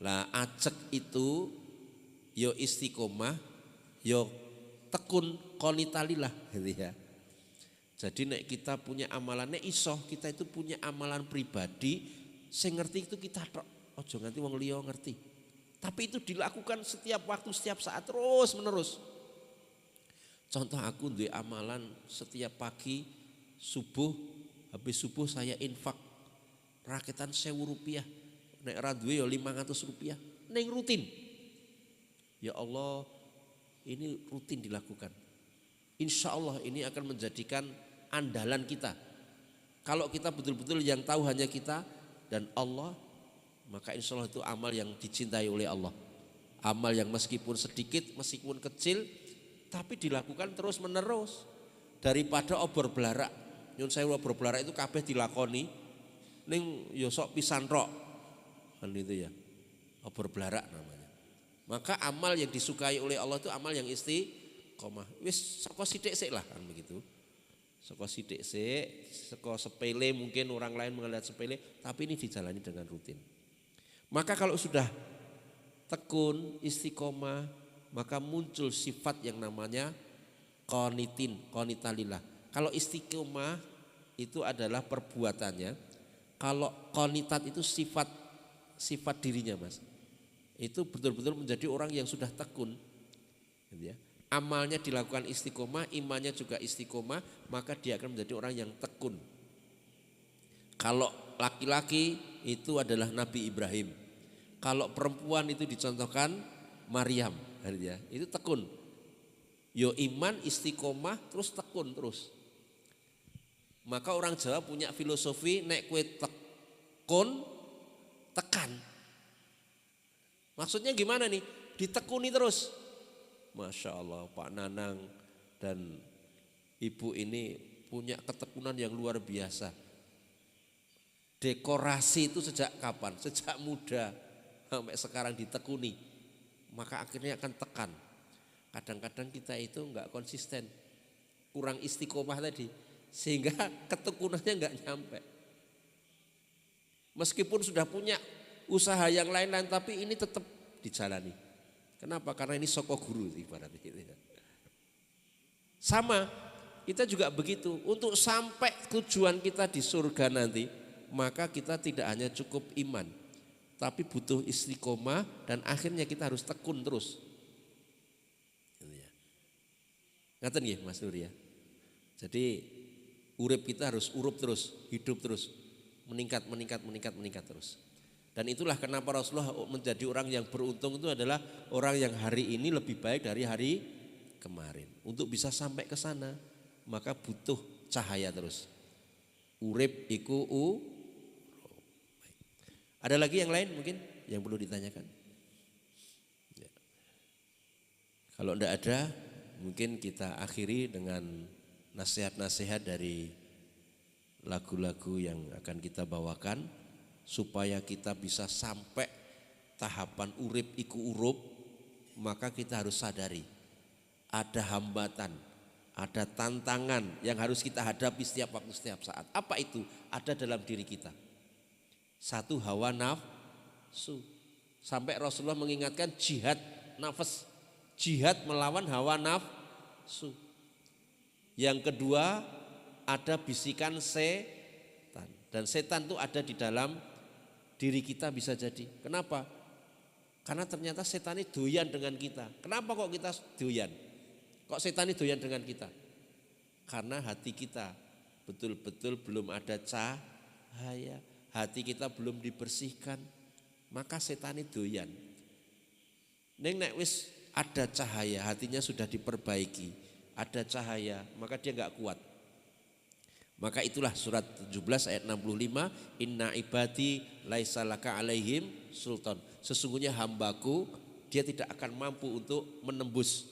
A: Lah ajek itu yo istiqomah, yo tekun qanitalillah gitu ya. Jadi nek kita punya amalan, nek iso kita itu punya amalan pribadi, sing ngerti itu kita tok, ojo nganti wong liya ngerti. Tapi itu dilakukan setiap waktu, setiap saat terus menerus. Contoh aku duwe amalan setiap pagi subuh, habis subuh saya infak raketan 1.000 rupiah, nek ra duwe ya 500 rupiah, ning rutin. Ya Allah, ini rutin dilakukan. Insya Allah ini akan menjadikan andalan kita. Kalau kita betul-betul yang tahu hanya kita dan Allah, maka insya Allah itu amal yang dicintai oleh Allah. Amal yang meskipun sedikit, meskipun kecil, tapi dilakukan terus menerus. Daripada obor belarak. Nyun sewu obor belarak itu kabeh dilakoni, ning ya sok pisan rok. Kan itu ya. Obor belarak namanya. Maka amal yang disukai oleh Allah itu amal yang istiqomah. Wis saka sithik sik lah kan begitu. Saka sithik sik, saka sepele mungkin orang lain melihat sepele, tapi ini dijalani dengan rutin. Maka kalau sudah tekun, istiqomah, maka muncul sifat yang namanya qanitalillah. Kalau istiqomah itu adalah perbuatannya, kalau qanitat itu sifat dirinya, Mas. Itu betul-betul menjadi orang yang sudah tekun, gitu ya. Amalnya dilakukan istiqomah, imannya juga istiqomah, maka dia akan menjadi orang yang tekun. Kalau laki-laki itu adalah Nabi Ibrahim, kalau perempuan itu dicontohkan Maryam, gitu ya. Itu tekun. Yo iman, istiqomah, terus tekun terus. Maka orang Jawa punya filosofi nek kue tekun, tekan. Maksudnya gimana nih? Ditekuni terus. Masya Allah, Pak Nanang dan Ibu ini punya ketekunan yang luar biasa. Dekorasi itu sejak kapan? Sejak muda sampai sekarang ditekuni. Maka akhirnya akan tekan. Kadang-kadang kita itu enggak konsisten. Kurang istiqomah tadi. Sehingga ketekunannya enggak nyampe. Meskipun sudah punya usaha yang lain-lain, tapi ini tetap dijalani. Kenapa? Karena ini soko guru ibaratnya. Sama, kita juga begitu. Untuk sampai tujuan kita di surga nanti, maka kita tidak hanya cukup iman, tapi butuh istiqomah dan akhirnya kita harus tekun terus. Ngaten nggih Mas Nur ya. Jadi urip kita harus urup terus, hidup terus, meningkat terus. Dan itulah kenapa Rasulullah menjadi orang yang beruntung itu adalah orang yang hari ini lebih baik dari hari kemarin. Untuk bisa sampai ke sana, maka butuh cahaya terus. Urip iku Ada lagi yang lain mungkin yang perlu ditanyakan? Ya. Kalau tidak ada, mungkin kita akhiri dengan nasihat-nasihat dari lagu-lagu yang akan kita bawakan supaya kita bisa sampai tahapan urip iku urup. Maka kita harus sadari ada hambatan, ada tantangan yang harus kita hadapi setiap waktu, setiap saat. Apa itu? Ada dalam diri kita. Satu, hawa nafsu. Sampai Rasulullah mengingatkan jihad nafas, jihad melawan hawa nafsu. Yang kedua, ada bisikan setan. Dan setan itu ada di dalam diri kita bisa jadi. Kenapa? Karena ternyata setan ini doyan dengan kita. Kenapa kok kita doyan? Kok setan ini doyan dengan kita? Karena hati kita betul-betul belum ada cahaya. Hati kita belum dibersihkan. Maka setan ini doyan. Nek wis ada cahaya, hatinya sudah diperbaiki. Ada cahaya, maka dia enggak kuat. Maka itulah surat 17 ayat 65, inna ibadi laisa laka alaihim sultan. Sesungguhnya hambaku dia tidak akan mampu untuk menembus.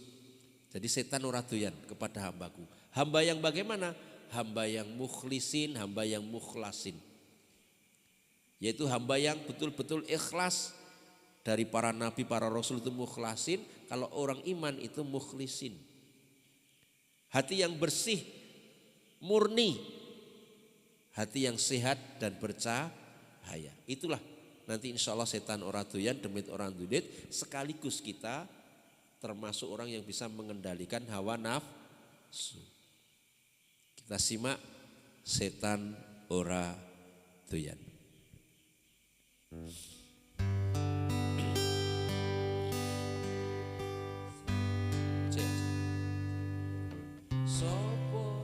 A: Jadi setan ora doyan kepada hambaku. Hamba yang bagaimana? Hamba yang mukhlisin, hamba yang mukhlasin. Yaitu hamba yang betul-betul ikhlas. Dari para nabi, para rasul itu mukhlasin, kalau orang iman itu mukhlisin. Hati yang bersih, murni, hati yang sehat dan bercahaya. Itulah nanti insya Allah setan ora doyan, demit orang dulit. Sekaligus kita termasuk orang yang bisa mengendalikan hawa nafsu. Kita simak setan ora doyan. Sopo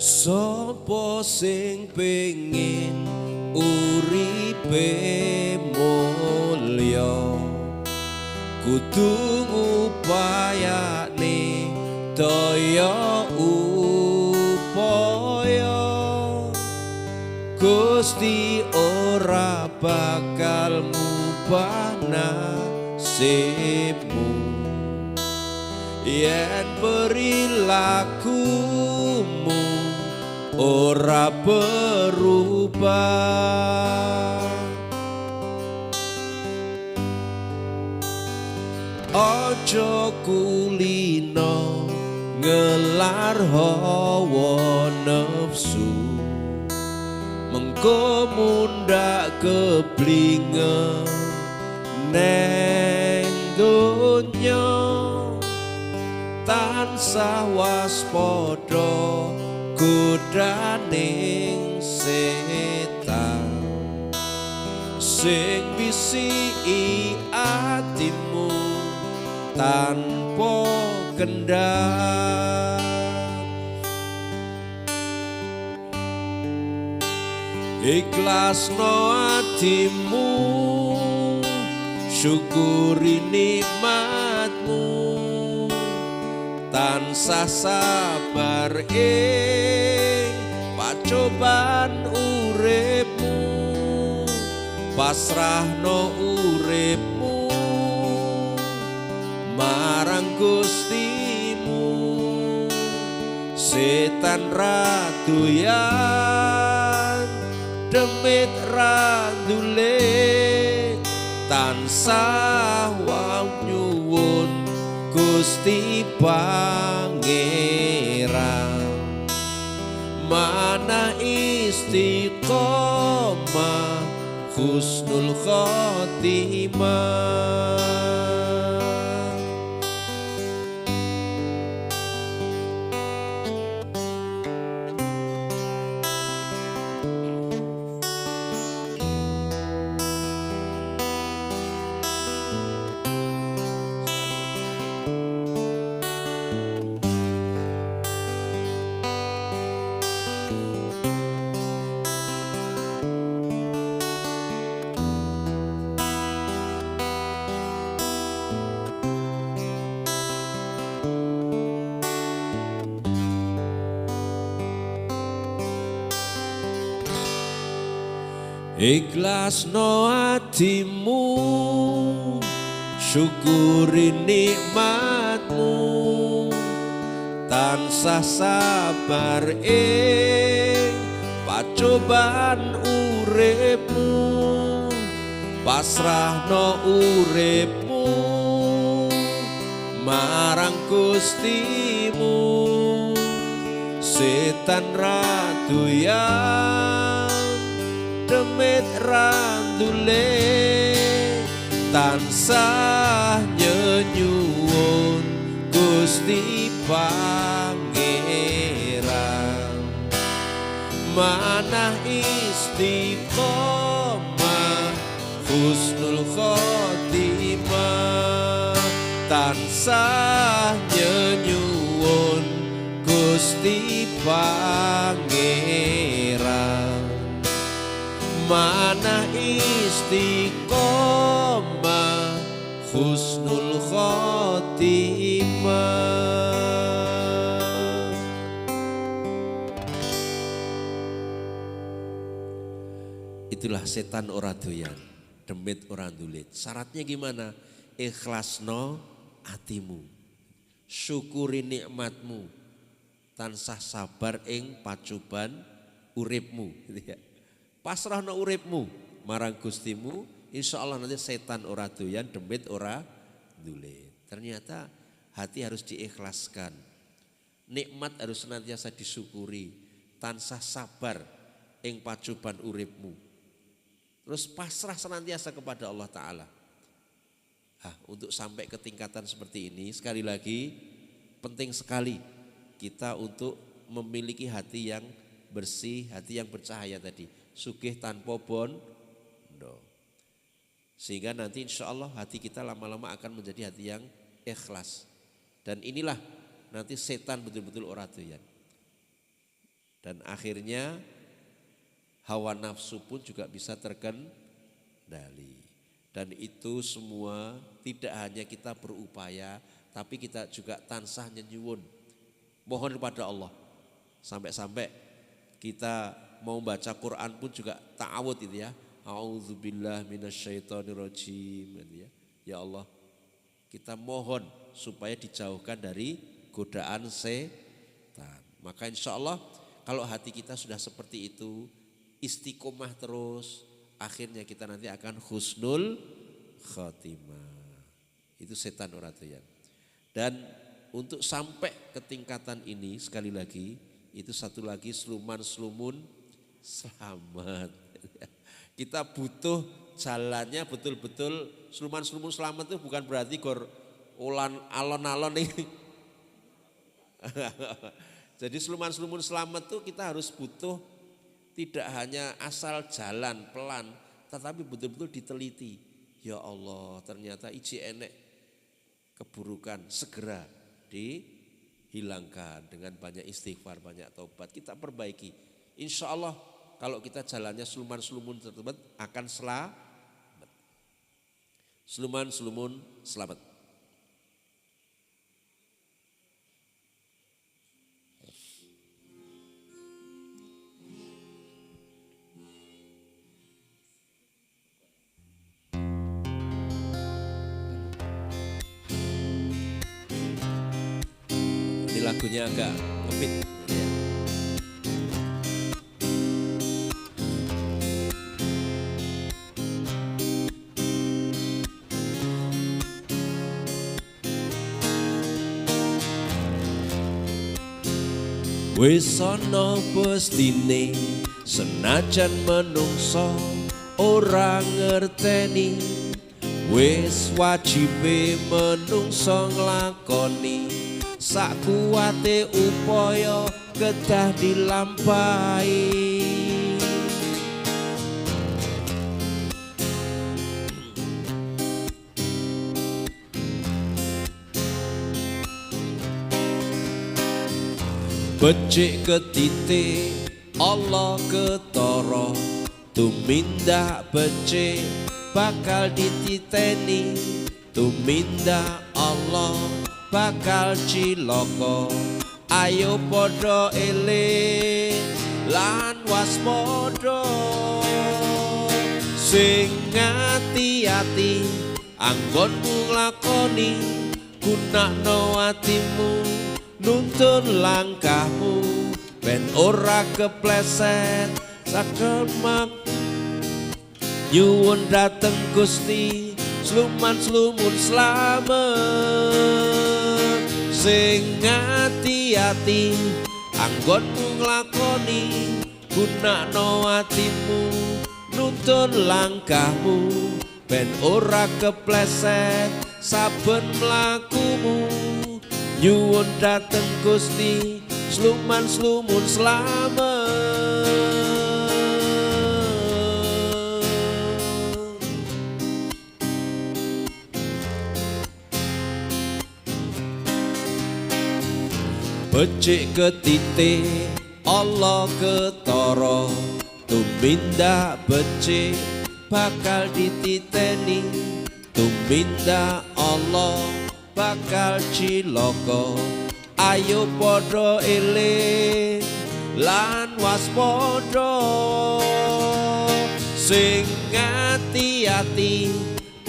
A: Sopo sing pengin uripe mulya kudu ngupayane daya upaya Gusti ora bakal ngubah nasibmu yen perilakumu ora berubah. Ojo kulino ngelar hawa nafsu mengko mundak keblinge neng donya tansah waspada godaning setan sing bisi atimu tanpa kendal. Ikhlasno atimu syukuri nikmatmu tansah sabar ing pacobaan uripmu pasrahno uripmu marang Gustimu setan radoyan demit randule tansah wae nyuwun Gusti Pangeran mana istiqomah husnul khotimah. Ikhlasno atimu syukuri nikmatmu tansah sabar ing pacobaan uripmu pasrahno uripmu marang Gustimu setan radoyan demit randule tansah nyenyuwun Gusti Pangeran manah istiqomah husnul khotimah tansah nyenyuwun Gusti Pangeran mana istiqomah husnul khotimah. Itulah setan ora doyan, demit ora ndulit. Syaratnya gimana? Ikhlasno atimu, syukuri nikmatmu, tansah sabar ing pacuban uripmu. Pasrahno uripmu marang Gustimu, insya Allah nanti setan ora doyan, demit ora ndulit. Ternyata hati harus diikhlaskan, nikmat harus senantiasa disyukuri, tansah sabar ing pacuban uripmu. Terus pasrah senantiasa kepada Allah Ta'ala. Untuk sampai ke tingkatan seperti ini, sekali lagi penting sekali kita untuk memiliki hati yang bersih, hati yang bercahaya tadi. Sugih tanpa bondo. Sehingga nanti insya Allah hati kita lama-lama akan menjadi hati yang ikhlas. Dan inilah nanti setan betul-betul ora doyan. Dan akhirnya hawa nafsu pun juga bisa terkendali. Dan itu semua tidak hanya kita berupaya, tapi kita juga tansah nyenyuwun. Mohon kepada Allah. Sampai-sampai kita mau baca Quran pun juga ta'awud itu ya. A'udzubillah minasyaitonirrajim gitu ya. Ya Allah, kita mohon supaya dijauhkan dari godaan setan. Maka insya Allah kalau hati kita sudah seperti itu, istiqomah terus, akhirnya kita nanti akan husnul khotimah. Itu setan oratoyan. Dan untuk sampai ke tingkatan ini sekali lagi, itu satu lagi sluman-slumun selamat. Kita butuh jalannya betul-betul sluman-slumun selamat itu bukan berarti gor alon-alon ini. Jadi sluman-slumun selamat itu kita harus butuh tidak hanya asal jalan pelan, tetapi betul-betul diteliti. Ya Allah, ternyata iji enek keburukan segera dihilangkan dengan banyak istighfar, banyak taubat. Kita perbaiki. Insya Allah kalau kita jalannya sluman-slumun tersebut akan selamat. Sluman-slumun selamat. Ini lagunya agak ngebeat ya. Wis ana pestine senajan menungso ora ngerteni, wis wajibe menungso nglakoni, sakuwate upaya kedah dilampahi. Becik ketite Allah ketara, tumindak becik bakal dititeni, tumindak Allah bakal cilaka. Ayo padha eling lan waspada, sing ati-ati anggonmu nglakoni, gunakno atimu nuntun langkahmu, ben ora kepleset sakemak. Nyuwun dateng Gusti, sluman-slumun slamet, sing ati-ati anggonmu nglakoni, gunakno atimu nuntun langkahmu, ben ora kepleset saben mlakumu. Nyuwun dateng Gusti, sluman-slumun slamet. Becik ketite Allah ketara, tumindak becik bakal dititeni, tumindak Allah bakal cilaka. Ayo padha eling lan waspada, sing ati-ati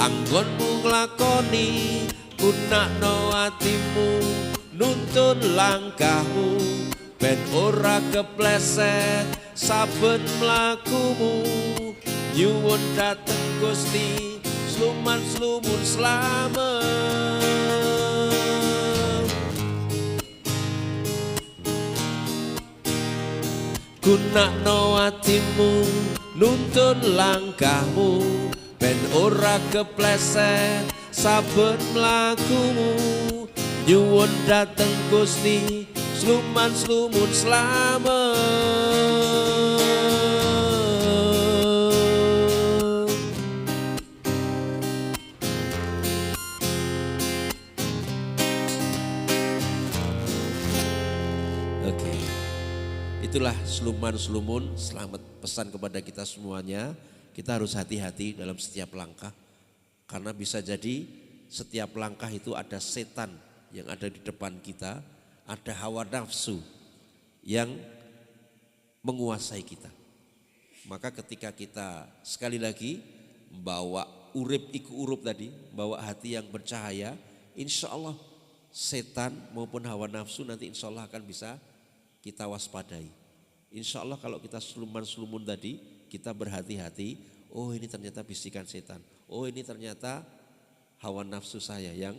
A: anggonmu nglakoni, gunakno atimu nuntun langkahmu, ben ora kepleset saben mlakumu. Nyuwun dateng Gusti, sluman-slumun slamet. Gunakno atimu nuntun langkahmu, ben ora kepleset saben mlakumu. Nyuwun dateng Gusti, sluman-slumun slamet. Oke. itulah Sluman-Slumun, selamat pesan kepada kita semuanya. Kita harus hati-hati dalam setiap langkah. Karena bisa jadi setiap langkah itu ada setan yang ada di depan kita, ada hawa nafsu yang menguasai kita. Maka ketika kita sekali lagi membawa urip iku urup tadi, bawa hati yang bercahaya, insya Allah setan maupun hawa nafsu nanti insya Allah akan bisa kita waspadai. Insya Allah kalau kita sluman-slumun tadi, kita berhati-hati, oh ini ternyata bisikan setan, oh ini ternyata hawa nafsu saya yang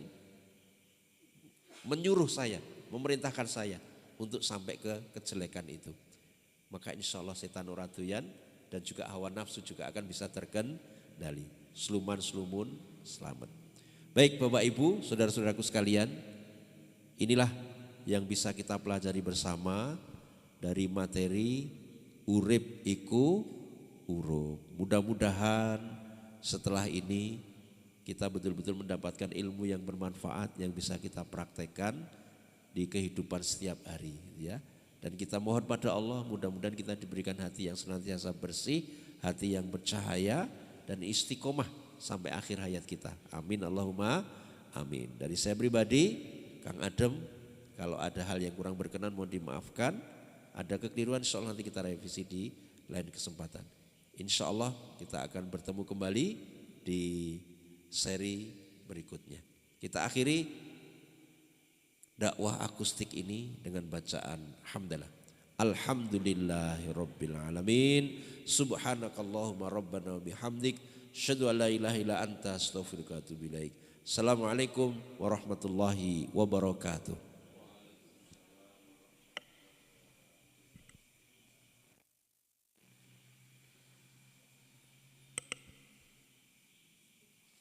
A: menyuruh saya, memerintahkan saya untuk sampai ke kejelekan itu. Maka insya Allah setan ora doyan dan juga hawa nafsu juga akan bisa terkendali. Sluman-slumun selamat. Baik Bapak Ibu, saudara-saudaraku sekalian, inilah yang bisa kita pelajari bersama dari materi urip iku urup. Mudah-mudahan setelah ini kita betul-betul mendapatkan ilmu yang bermanfaat yang bisa kita praktekkan di kehidupan setiap hari, ya. Dan kita mohon pada Allah mudah-mudahan kita diberikan hati yang senantiasa bersih, hati yang bercahaya dan istiqomah sampai akhir hayat kita. Amin Allahumma amin. Dari saya pribadi, Kang Adem, kalau ada hal yang kurang berkenan mohon dimaafkan. Ada kekeliruan insya Allah nanti kita revisi di lain kesempatan. Insya Allah kita akan bertemu kembali di seri berikutnya. Kita akhiri dakwah akustik ini dengan bacaan hamdalah. Alhamdulillahirabbil alamin. Subhanakallahumma rabbana wa bihamdik, asyhadu an la ilaha illa anta, astaghfiruka wa atubu ilaik. Assalamualaikum warahmatullahi wabarakatuh.